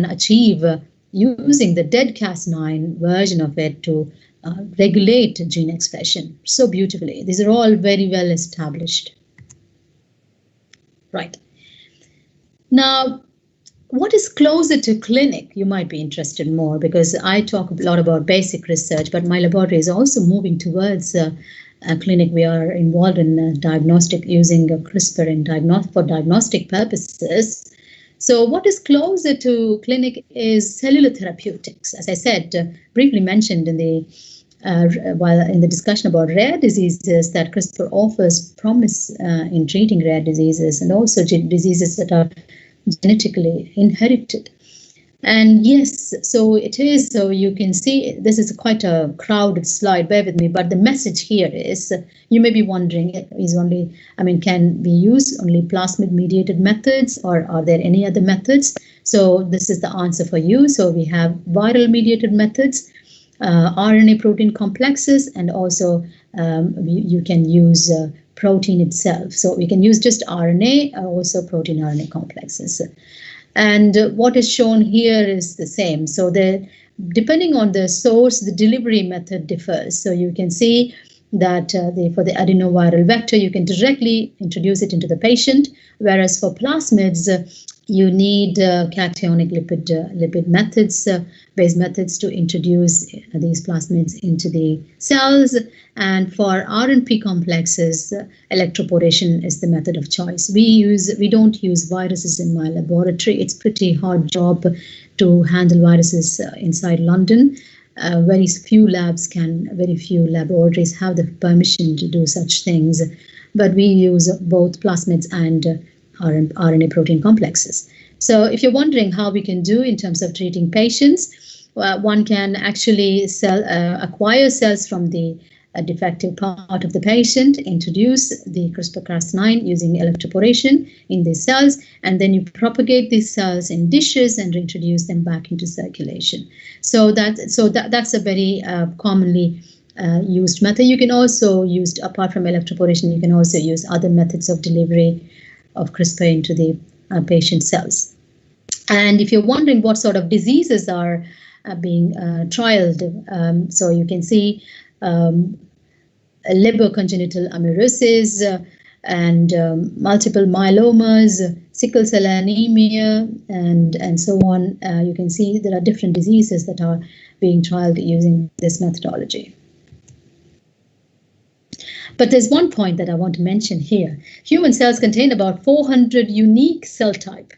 achieve using the dead Cas9 version of it to regulate gene expression so beautifully. These are all very well established. Right. Now, what is closer to clinic? You might be interested more because I talk a lot about basic research, but my laboratory is also moving towards a clinic. We are involved in diagnostic using CRISPR for diagnostic purposes. So what is closer to clinic is cellular therapeutics. As I said, briefly mentioned in the discussion about rare diseases, that CRISPR offers promise in treating rare diseases and also diseases that are genetically inherited. And yes, so it is. So you can see this is quite a crowded slide, bear with me, but the message here is you may be wondering, can we use only plasmid mediated methods or are there any other methods? So this is the answer for you. So we have viral mediated methods, RNA protein complexes, and also you can use protein itself. So we can use just RNA, also protein RNA complexes. And what is shown here is the same. So depending on the source, the delivery method differs. So you can see that for the adenoviral vector, you can directly introduce it into the patient, whereas for plasmids, you need cationic lipid methods, based methods to introduce these plasmids into the cells. And for RNP complexes, electroporation is the method of choice. We don't use viruses in my laboratory. It's pretty hard job to handle viruses inside London. Very few laboratories have the permission to do such things, but we use both plasmids and RNA protein complexes. So if you're wondering how we can do in terms of treating patients, one can actually acquire cells from the defective part of the patient, introduce the CRISPR-Cas9 using electroporation in these cells, and then you propagate these cells in dishes and introduce them back into circulation. So that's a very commonly used method. You can also use, apart from electroporation, you can also use other methods of delivery of CRISPR into the patient cells. And if you're wondering what sort of diseases are being trialed, so you can see liver congenital amaurosis and multiple myelomas, sickle cell anemia, and so on. You can see there are different diseases that are being trialed using this methodology. But there's one point that I want to mention here. Human cells contain about 400 unique cell type.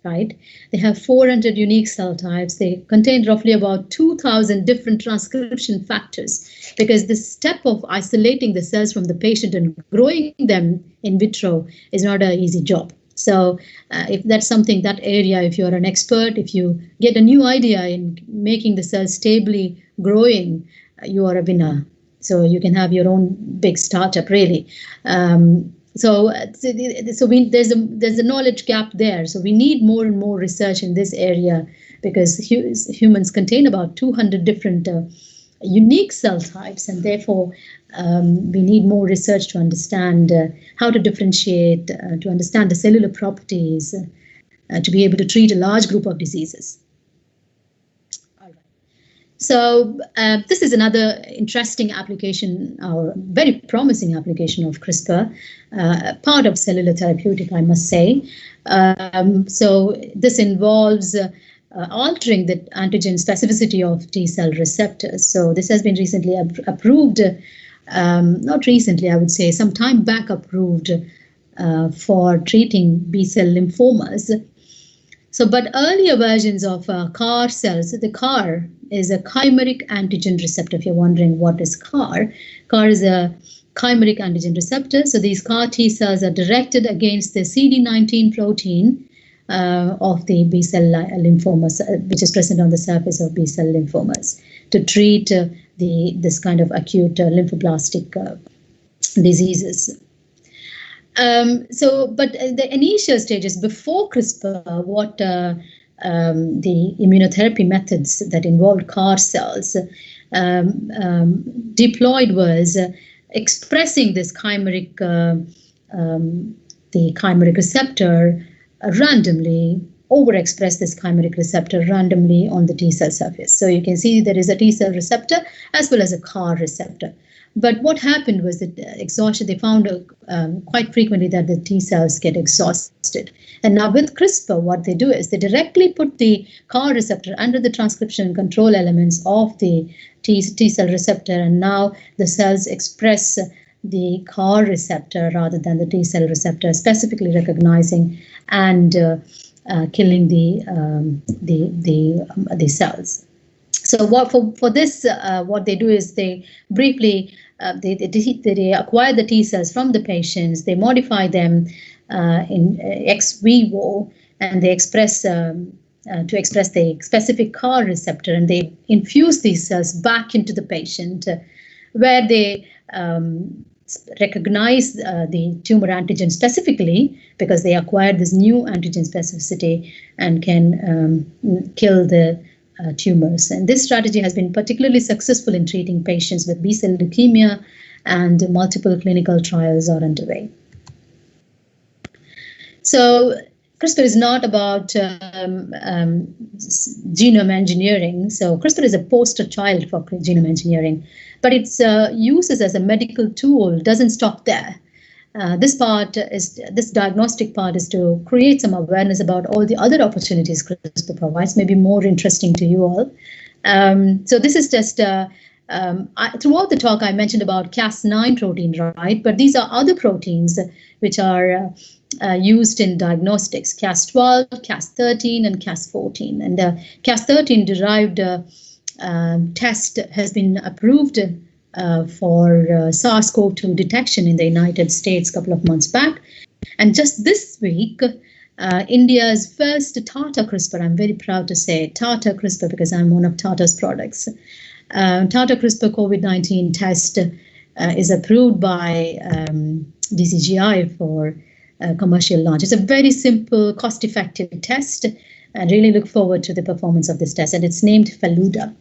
right? They have 400 unique cell types. They contain roughly about 2,000 different transcription factors, because the step of isolating the cells from the patient and growing them in vitro is not an easy job. So if that's something, that area, if you're an expert, if you get a new idea in making the cells stably growing, you are a winner. So you can have your own big startup, really. There's a knowledge gap there. So we need more and more research in this area, because humans contain about 200 different unique cell types, and therefore we need more research to understand how to differentiate, to understand the cellular properties, to be able to treat a large group of diseases. So this is another interesting application, or very promising application of CRISPR, part of cellular therapeutic, I must say. So this involves altering the antigen specificity of T cell receptors. So this has been recently approved, not recently, I would say, some time back approved for treating B cell lymphomas. So, but earlier versions of CAR cells, the CAR is a chimeric antigen receptor. If you're wondering what is CAR is a chimeric antigen receptor. So these CAR T cells are directed against the CD19 protein of the B cell lymphomas, which is present on the surface of B cell lymphomas, to treat this kind of acute lymphoblastic diseases. But the initial stages before CRISPR, what the immunotherapy methods that involved CAR cells deployed was expressing this chimeric, the chimeric receptor randomly, overexpress this chimeric receptor randomly on the T cell surface. So you can see there is a T cell receptor as well as a CAR receptor. But what happened was that exhaustion, they found quite frequently that the T cells get exhausted. And now with CRISPR, what they do is they directly put the CAR receptor under the transcription control elements of the T cell receptor, and now the cells express the CAR receptor rather than the T cell receptor, specifically recognizing and killing the cells. So for this, what they do is they briefly they acquire the T cells from the patients, they modify them in ex vivo, and they express to express the specific CAR receptor, and they infuse these cells back into the patient, where they recognize the tumor antigen specifically, because they acquired this new antigen specificity and can kill the tumors. And this strategy has been particularly successful in treating patients with B-cell leukemia, and multiple clinical trials are underway. So CRISPR is not about genome engineering. So CRISPR is a poster child for genome engineering, but its uses as a medical tool doesn't stop there. This diagnostic part is to create some awareness about all the other opportunities CRISPR provides, maybe more interesting to you all. So this is just, throughout the talk I mentioned about Cas9 protein, right? But these are other proteins which are used in diagnostics, Cas12, Cas13, and Cas14. And the Cas13 derived test has been approved for SARS-CoV-2 detection in the United States a couple of months back. And just this week, India's first Tata CRISPR, I'm very proud to say Tata CRISPR because I'm one of Tata's products. Tata CRISPR COVID-19 test is approved by DCGI for commercial launch. It's a very simple, cost-effective test, and really look forward to the performance of this test. And it's named Feluda.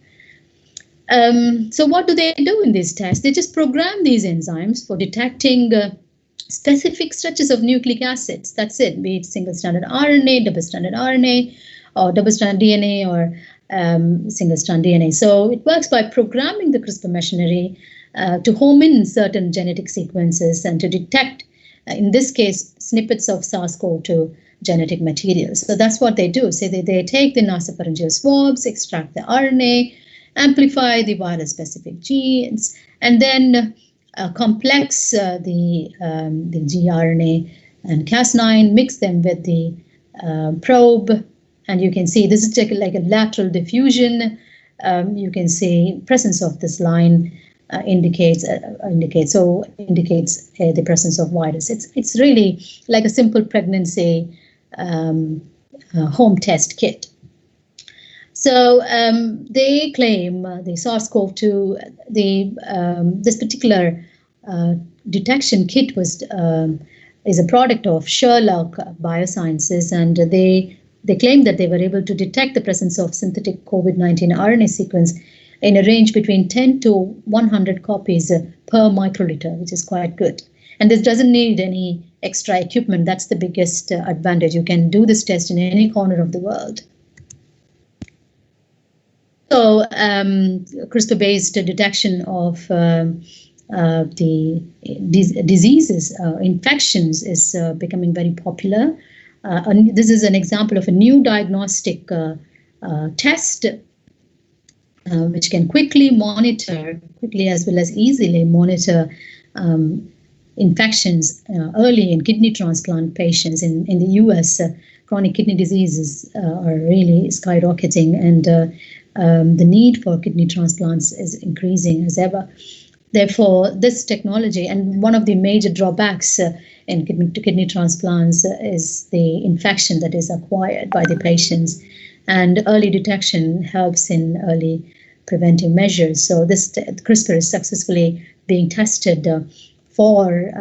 So what do they do in this test? They just program these enzymes for detecting specific stretches of nucleic acids. That's it, be it single-stranded RNA, double-stranded RNA, or double-stranded DNA, or single-strand DNA. So it works by programming the CRISPR machinery to home in certain genetic sequences and to detect, in this case, snippets of SARS-CoV-2 genetic material. So that's what they do. So they take the nasopharyngeal swabs, extract the RNA, amplify the viral specific genes, and then complex the gRNA and Cas9, mix them with the probe, and you can see this is like a lateral diffusion. You can see presence of this line indicates the presence of virus. It's really like a simple pregnancy home test kit. So they claim the SARS-CoV-2, this particular detection kit is a product of Sherlock Biosciences, and they claim that they were able to detect the presence of synthetic COVID-19 RNA sequence in a range between 10 to 100 copies per microliter, which is quite good. And this doesn't need any extra equipment. That's the biggest advantage. You can do this test in any corner of the world. So CRISPR-based detection of the diseases, infections is becoming very popular. And this is an example of a new diagnostic test which can quickly as well as easily monitor infections early in kidney transplant patients. In the US, chronic kidney diseases are really skyrocketing, and the need for kidney transplants is increasing as ever. Therefore, this technology, and one of the major drawbacks in kidney transplants is the infection that is acquired by the patients, and early detection helps in early preventive measures. So this CRISPR is successfully being tested for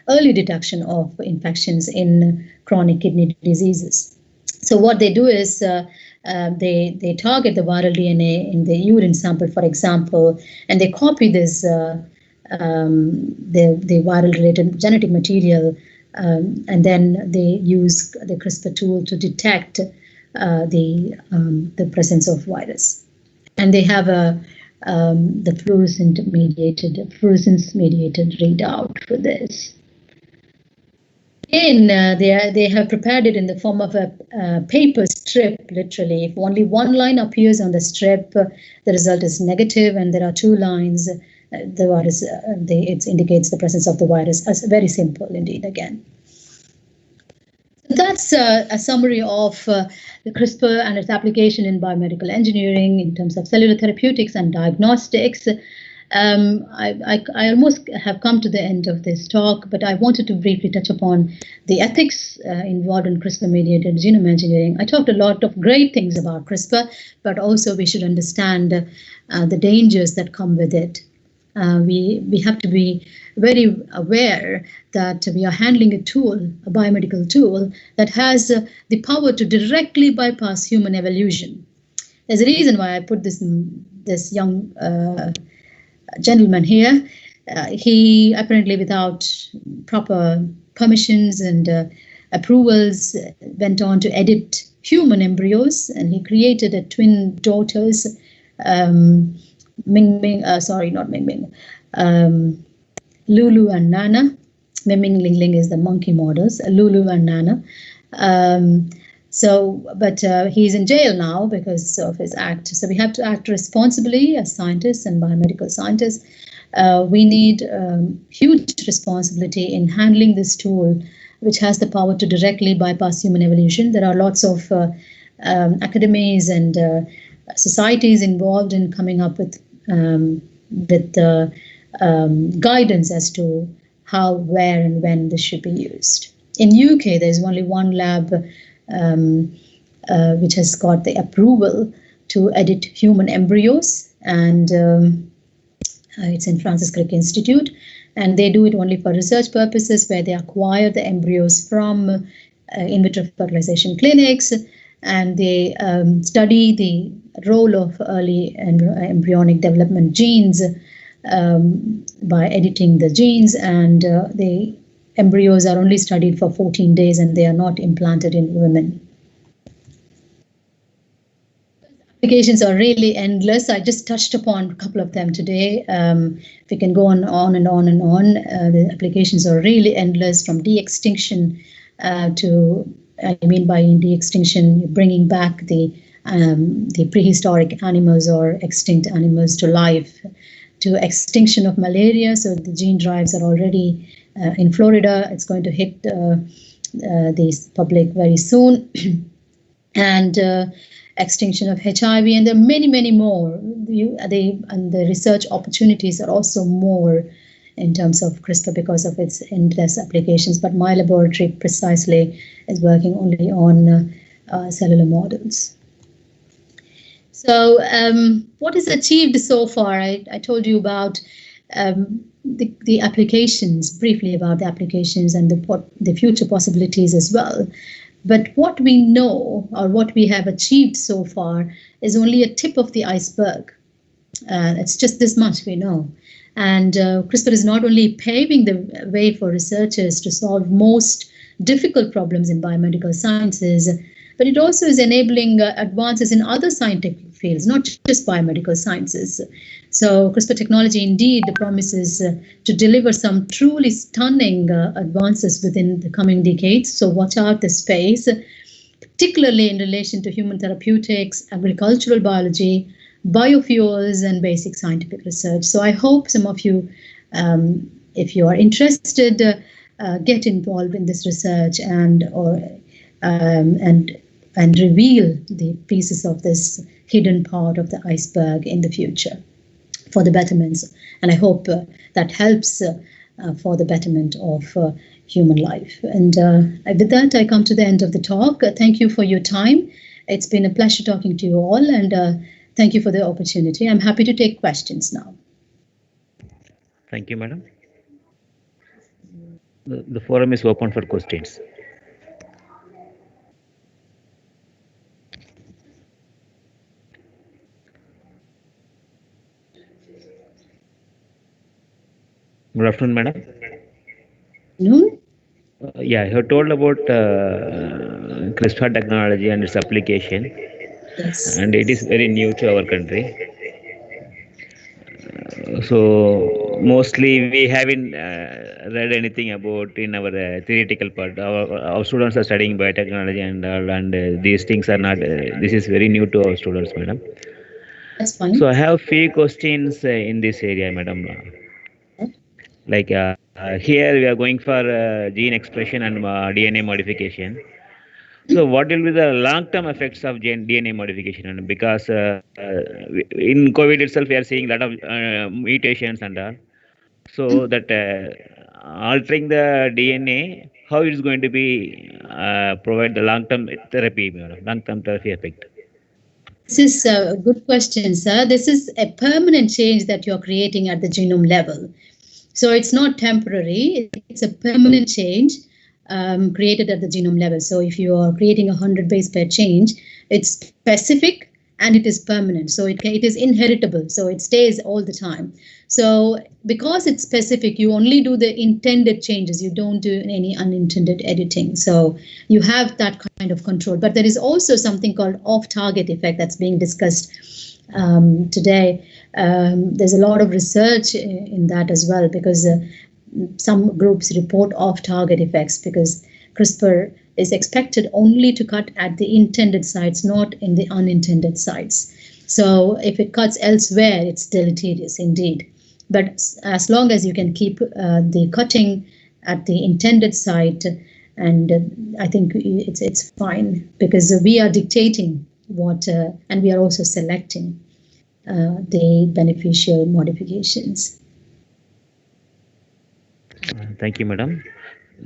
early detection of infections in chronic kidney diseases. So what they do is they target the viral DNA in the urine sample, for example, and they copy this the viral related genetic material, and then they use the CRISPR tool to detect the presence of virus. And they have the fluorescence mediated readout for this. Again, they have prepared it in the form of a paper strip, literally. If only one line appears on the strip, the result is negative, and there are two lines, the virus, it indicates the presence of the virus. As very simple indeed, again. That's a summary of the CRISPR and its application in biomedical engineering in terms of cellular therapeutics and diagnostics. I almost have come to the end of this talk, but I wanted to briefly touch upon the ethics involved in CRISPR-mediated genome engineering. I talked a lot of great things about CRISPR, but also we should understand the dangers that come with it. We have to be very aware that we are handling a tool, a biomedical tool, that has the power to directly bypass human evolution. There's a reason why I put this young gentleman here. He apparently, without proper permissions and approvals, went on to edit human embryos, and he created a twin daughters, Lulu and Nana. Ming Ling Ling is the monkey models, Lulu and Nana. But he's in jail now because of his act. So we have to act responsibly as scientists and biomedical scientists. We need huge responsibility in handling this tool, which has the power to directly bypass human evolution. There are lots of academies and societies involved in coming up with guidance as to how, where, and when this should be used. In UK, there's only one lab which has got the approval to edit human embryos, and it's in Francis Crick Institute, and they do it only for research purposes, where they acquire the embryos from in vitro fertilization clinics, and they study the role of early embryonic development genes by editing the genes, and the embryos are only studied for 14 days, and they are not implanted in women. Applications are really endless. I just touched upon a couple of them today. We can go on and on and on. The applications are really endless, from de-extinction to, I mean by de-extinction, bringing back the prehistoric animals or extinct animals to life, to extinction of malaria. So the gene drives are already in Florida. It's going to hit this public very soon. And extinction of HIV, and there are many more. And the research opportunities are also more in terms of CRISPR because of its endless applications. But my laboratory precisely is working only on cellular models. So what is achieved so far? I told you about the applications, briefly about the applications and the future possibilities as well. But what we know, or what we have achieved so far, is only a tip of the iceberg. It's just this much we know. And CRISPR is not only paving the way for researchers to solve most difficult problems in biomedical sciences, but it also is enabling advances in other scientific fields, not just biomedical sciences. So CRISPR technology indeed promises to deliver some truly stunning advances within the coming decades. So watch out the space, particularly in relation to human therapeutics, agricultural biology, biofuels, and basic scientific research. So I hope some of you, if you are interested, get involved in this research and reveal the pieces of this hidden part of the iceberg in the future for the betterments. And I hope that helps for the betterment of human life. And with that, I come to the end of the talk. Thank you for your time. It's been a pleasure talking to you all, and thank you for the opportunity. I'm happy to take questions now. Thank you, madam. The forum is open for questions. Good afternoon, madam. No? Yeah, you have told about CRISPR technology and its application. Yes. And it is very new to our country. So mostly we haven't read anything about in our theoretical part. Our students are studying biotechnology and all, and these things are not. This is very new to our students, madam. That's fine. So I have few questions in this area, madam. Like here we are going for gene expression and DNA modification. So what will be the long-term effects of DNA modification? And because in COVID itself, we are seeing a lot of mutations and all. So that altering the DNA, how it is going to be provide the long-term therapy, long-term therapy effect? This is a good question, sir. This is a permanent change that you're creating at the genome level. So it's not temporary, it's a permanent change created at the genome level. So if you are creating a 100 base pair change, it's specific and it is permanent. So it is inheritable, so it stays all the time. So because it's specific, you only do the intended changes, you don't do any unintended editing. So you have that kind of control. But there is also something called off-target effect that's being discussed today. There's a lot of research in that as well, because some groups report off-target effects because CRISPR is expected only to cut at the intended sites, not in the unintended sites. So if it cuts elsewhere, it's deleterious indeed. But as long as you can keep the cutting at the intended site, and I think it's fine, because we are dictating what, and we are also selecting the beneficial modifications. Thank you, madam.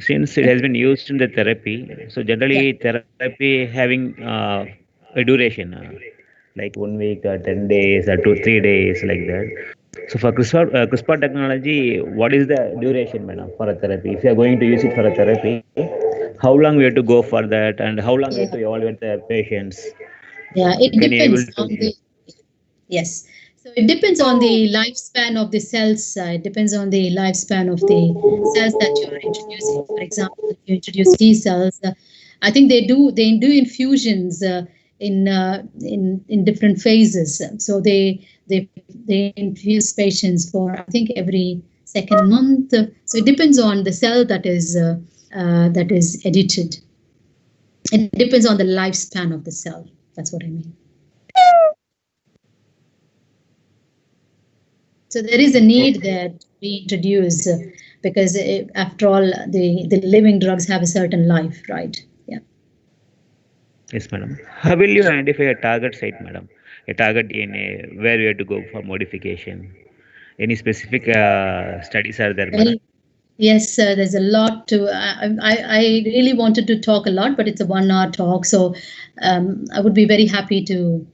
Since it has been used in the therapy, so generally therapy having a duration, like 1 week or 10 days or 2-3 days, like that. So for CRISPR technology, what is the duration, madam, for a therapy? If you are going to use it for a therapy, how long we have to go for that, and how long we have to evaluate the patients? Yeah, it depends on the, yes. So it depends on the lifespan of the cells. It depends on the lifespan of the cells that you are introducing. For example, if you introduce T cells, I think they do infusions in different phases. So they infuse patients for, I think, every second month. So it depends on the cell that is edited. It depends on the lifespan of the cell. That's what I mean. So there is a need that we introduce because after all, the living drugs have a certain life, right? Yeah. Yes, madam. How will you identify a target site, madam? A target DNA, where you have to go for modification? Any specific studies are there, madam? Yes, there's a lot to. I really wanted to talk a lot, but it's a 1 hour talk, so I would be very happy to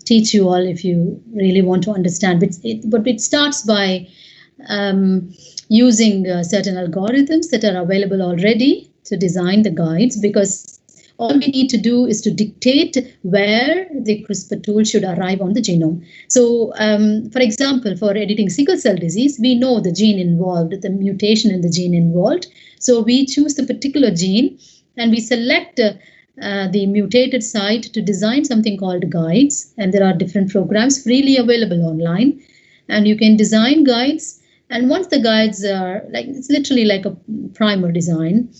teach you all if you really want to understand. But it starts by using certain algorithms that are available already to design the guides, because all we need to do is to dictate where the CRISPR tool should arrive on the genome. So, for example, for editing sickle cell disease, we know the gene involved, the mutation in the gene involved. So we choose the particular gene and we select the mutated site to design something called guides. And there are different programs freely available online. And you can design guides. And once the guides are it's literally like a primer design.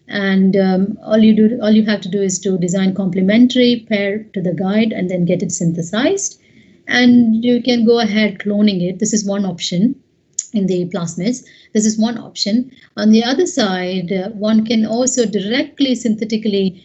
And all you have to do is to design complementary pair to the guide and then get it synthesized. And you can go ahead cloning it. This is one option in the plasmids. This is one option. On the other side, one can also directly synthetically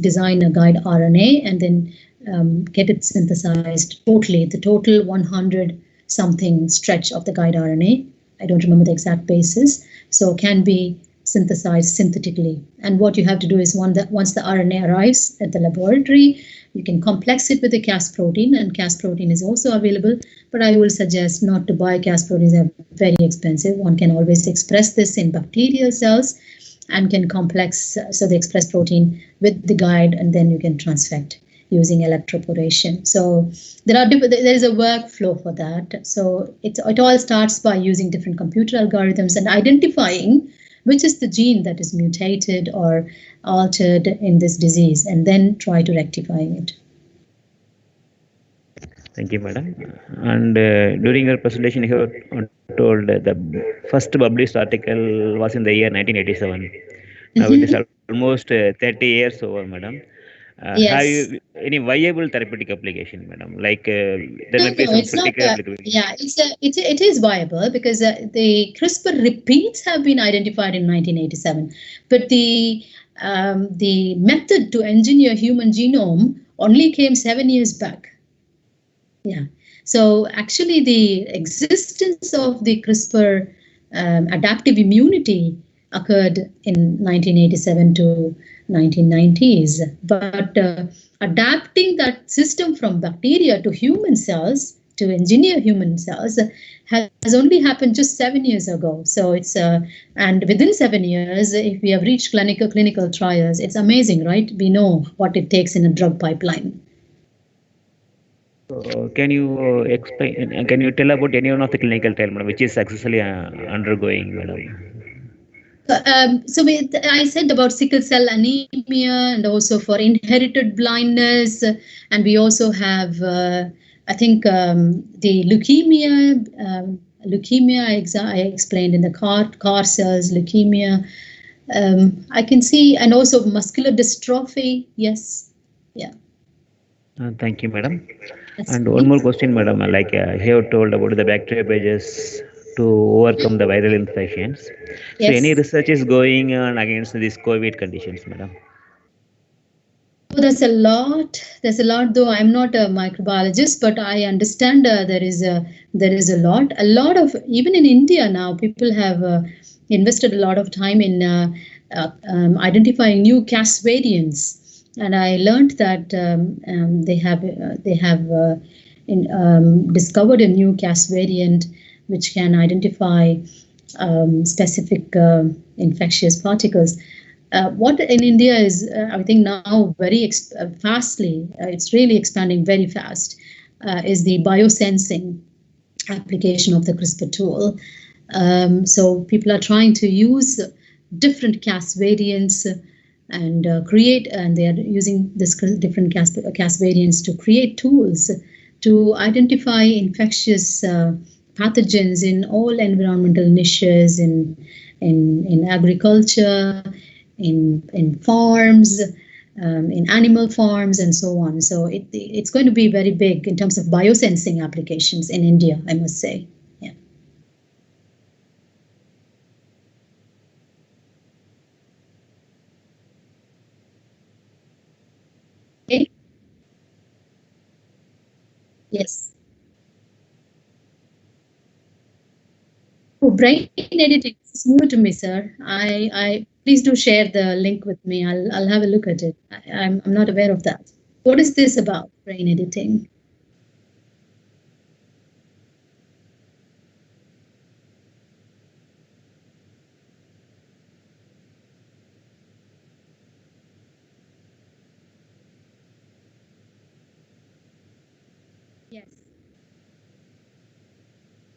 design a guide RNA and then get it synthesized totally, the total 100 something stretch of the guide RNA. I don't remember the exact basis. So can be synthesized synthetically. And what you have to do is once the RNA arrives at the laboratory, you can complex it with the Cas protein, and Cas protein is also available, but I will suggest not to buy Cas proteins. They're very expensive. One can always express this in bacterial cells and can complex so the express protein with the guide, and then you can transfect using electroporation. So there is a workflow for that. So it all starts by using different computer algorithms and identifying which is the gene that is mutated or altered in this disease, and then try to rectify it. Thank you, madam. And during your presentation, you have told the first published article was in the year 1987. Now it is almost 30 years over, madam. Yes. Have you any viable therapeutic application, madam? Like there may be some critical application. Yeah, it is viable because the CRISPR repeats have been identified in 1987, but the method to engineer human genome only came 7 years back. Yeah. So actually, the existence of the CRISPR adaptive immunity occurred in 1987 to 1990s, but adapting that system from bacteria to human cells, to engineer human cells, has only happened just 7 years ago. So it's and within 7 years, if we have reached clinical trials, it's amazing, right? We know what it takes in a drug pipeline. Can you explain? Can you tell about any one of the clinical trial, madam, which is successfully undergoing, madam? I said about sickle cell anemia and also for inherited blindness, and we also have, I think, the leukemia. I explained in the CAR cells leukemia. I can see, and also muscular dystrophy. Yes, yeah. Thank you, madam. And one more question, madam. Like you have told about the bacteriophages to overcome the viral infections. Yes. So any research is going on against these COVID conditions, madam? Oh, there's a lot. There's a lot, though I'm not a microbiologist, but I understand there is a lot. A lot of, even in India now, people have invested a lot of time in identifying new Cas variants. And I learned that they have discovered a new Cas variant which can identify specific infectious particles. What in India is, I think now very fastly, it's really expanding very fast, is the biosensing application of the CRISPR tool. So people are trying to use different Cas variants and they are using this different Cas variants to create tools to identify infectious pathogens in all environmental niches, in agriculture, in farms, in animal farms, and so on. So it's going to be very big in terms of biosensing applications in India, I must say. Yeah. Yes. Oh, brain editing is new to me, sir. I please do share the link with me. I'll have a look at it. I'm not aware of that. What is this about, brain editing? Yes.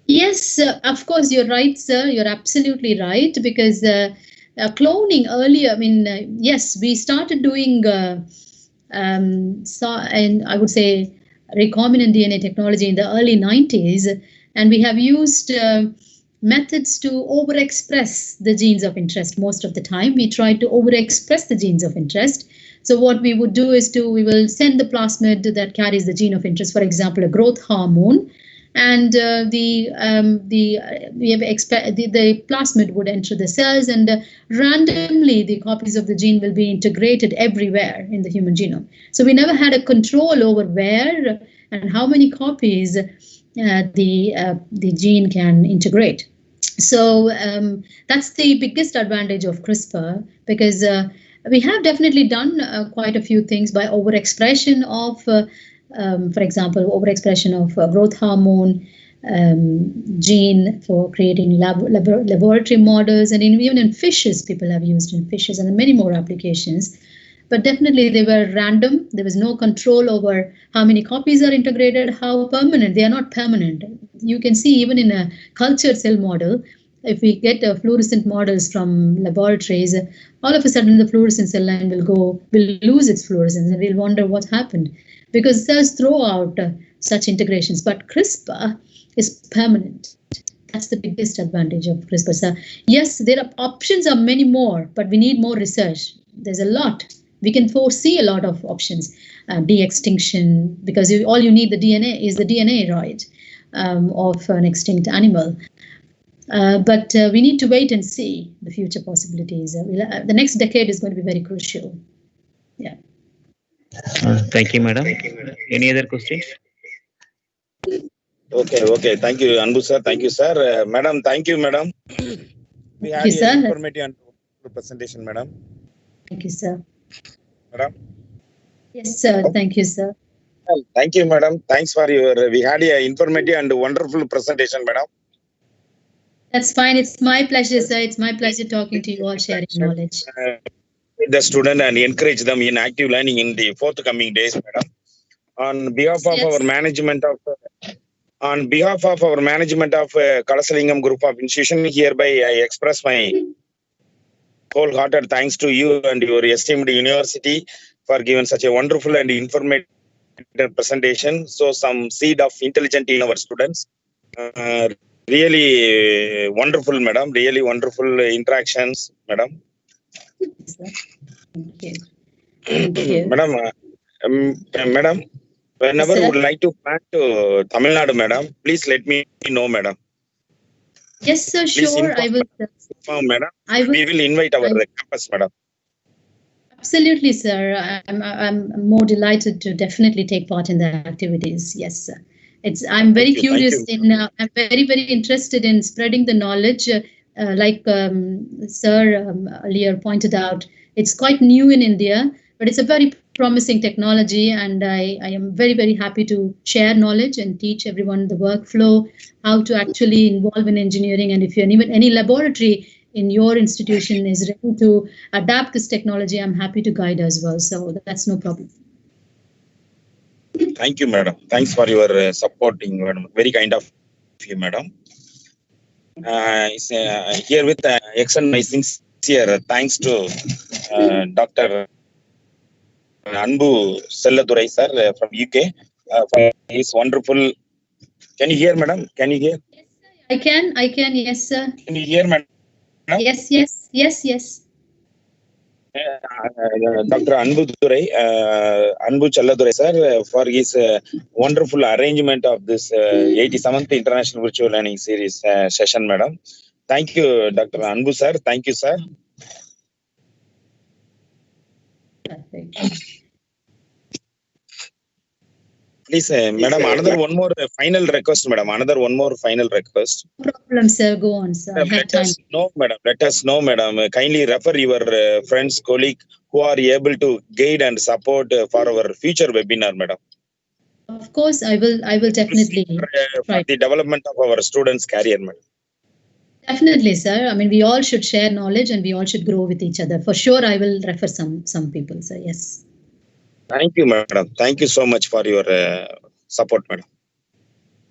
Yes, of course, you're right, sir. You're absolutely right because cloning earlier, I mean, yes, we started doing, and I would say, recombinant DNA technology in the early 90s, and we have used methods to overexpress the genes of interest most of the time. We try to overexpress the genes of interest. So what we would do is we will send the plasmid that carries the gene of interest, for example, a growth hormone, and the plasmid would enter the cells, and randomly the copies of the gene will be integrated everywhere in the human genome. So we never had a control over where and how many copies the gene can integrate. So that's the biggest advantage of CRISPR, because we have definitely done quite a few things by overexpression of for example, overexpression of growth hormone gene for creating laboratory models, and even in fishes, people have used in fishes and many more applications. But definitely they were random. There was no control over how many copies are integrated, how permanent. They are not permanent. You can see even in a cultured cell model, if we get fluorescent models from laboratories, all of a sudden the fluorescent cell line will lose its fluorescence, and we'll wonder what happened, because cells throw out such integrations. But CRISPR is permanent. That's the biggest advantage of CRISPR. So yes, options are many more, but we need more research. There's a lot. We can foresee a lot of options. De-extinction, because all you need the DNA is the DNA, right, of an extinct animal. But we need to wait and see the future possibilities. The next decade is going to be very crucial. Yeah. Thank you, madam. Any other questions? Okay. Thank you, Anbu sir. Thank you, sir. Madam, thank you, madam. We had an informative and presentation, madam. Thank you, sir. Madam. Yes, sir. Thank you, sir. Thank you, madam. Thanks for we had an informative and wonderful presentation, madam. That's fine. It's my pleasure, sir. It's my pleasure talking to you all, sharing knowledge. The student and encourage them in active learning in the forthcoming days, madam. On behalf of our management of Kalasalingam Group of Institution, hereby I express my wholehearted thanks to you and your esteemed university for giving such a wonderful and informative presentation. So some seed of intelligence in our students. Really wonderful, madam. Really wonderful interactions, madam. Thank you. Thank you. Madam, whenever you would like to plan to Tamil Nadu, madam, please let me know, madam. Yes, sir. Sure, I will. Madam. We will invite our campus, madam. Absolutely, sir. I'm more delighted to definitely take part in the activities. Yes, sir. I'm very curious I'm very interested in spreading the knowledge. Like sir earlier pointed out, it's quite new in India, but it's a very promising technology, and I am very happy to share knowledge and teach everyone the workflow, how to actually involve in engineering, and if any laboratory in your institution is ready to adapt this technology, I'm happy to guide as well. So that's no problem. Thank you, madam. Thanks for your supporting, madam. Very kind of you, madam. Here with extend my sincere thanks to Dr. Anbu Selladurai, sir, from UK, for his wonderful. Can you hear, madam? Can you hear? Yes, I can. Yes, sir. Can you hear, madam? Yes. Dr. Anbu Chelladurai, sir, for his wonderful arrangement of this 87th International Virtual Learning Series session, madam. Thank you, Dr. Anbu, sir. Thank you, sir. Perfect. Please, madam, another one more final request, madam. Another one more final request. No problem, sir. Go on, sir. I have Let time. us know, madam. Let us know, madam. Kindly refer your friends, colleague who are able to guide and support for our future webinar, madam. Of course, I will definitely For try. the development of our students' career, madam. Definitely, sir. I mean, we all should share knowledge and we all should grow with each other. For sure, I will refer some people, sir. Yes. Thank you, madam. Thank you so much for your support, madam.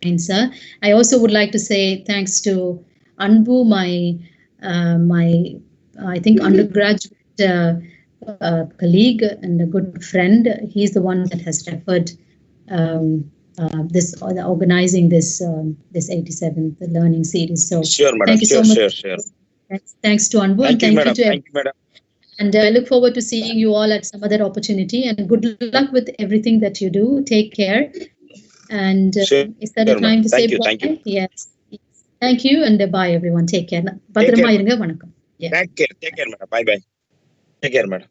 And sir, I also would like to say thanks to Anbu, my I think undergraduate colleague and a good friend. He's the one that has referred this organizing this 87th learning series. So sure, madam. Thank you so much. Sure. Thanks to Anbu, Thank and you, madam. to Thank you, madam. And I look forward to seeing you all at some other opportunity. And good luck with everything that you do. Take care. And is there a time to say bye? Thank you. Yes. Thank you, and bye, everyone. Take care. Take care, Yeah. Take care, madam. Bye. Take care, madam.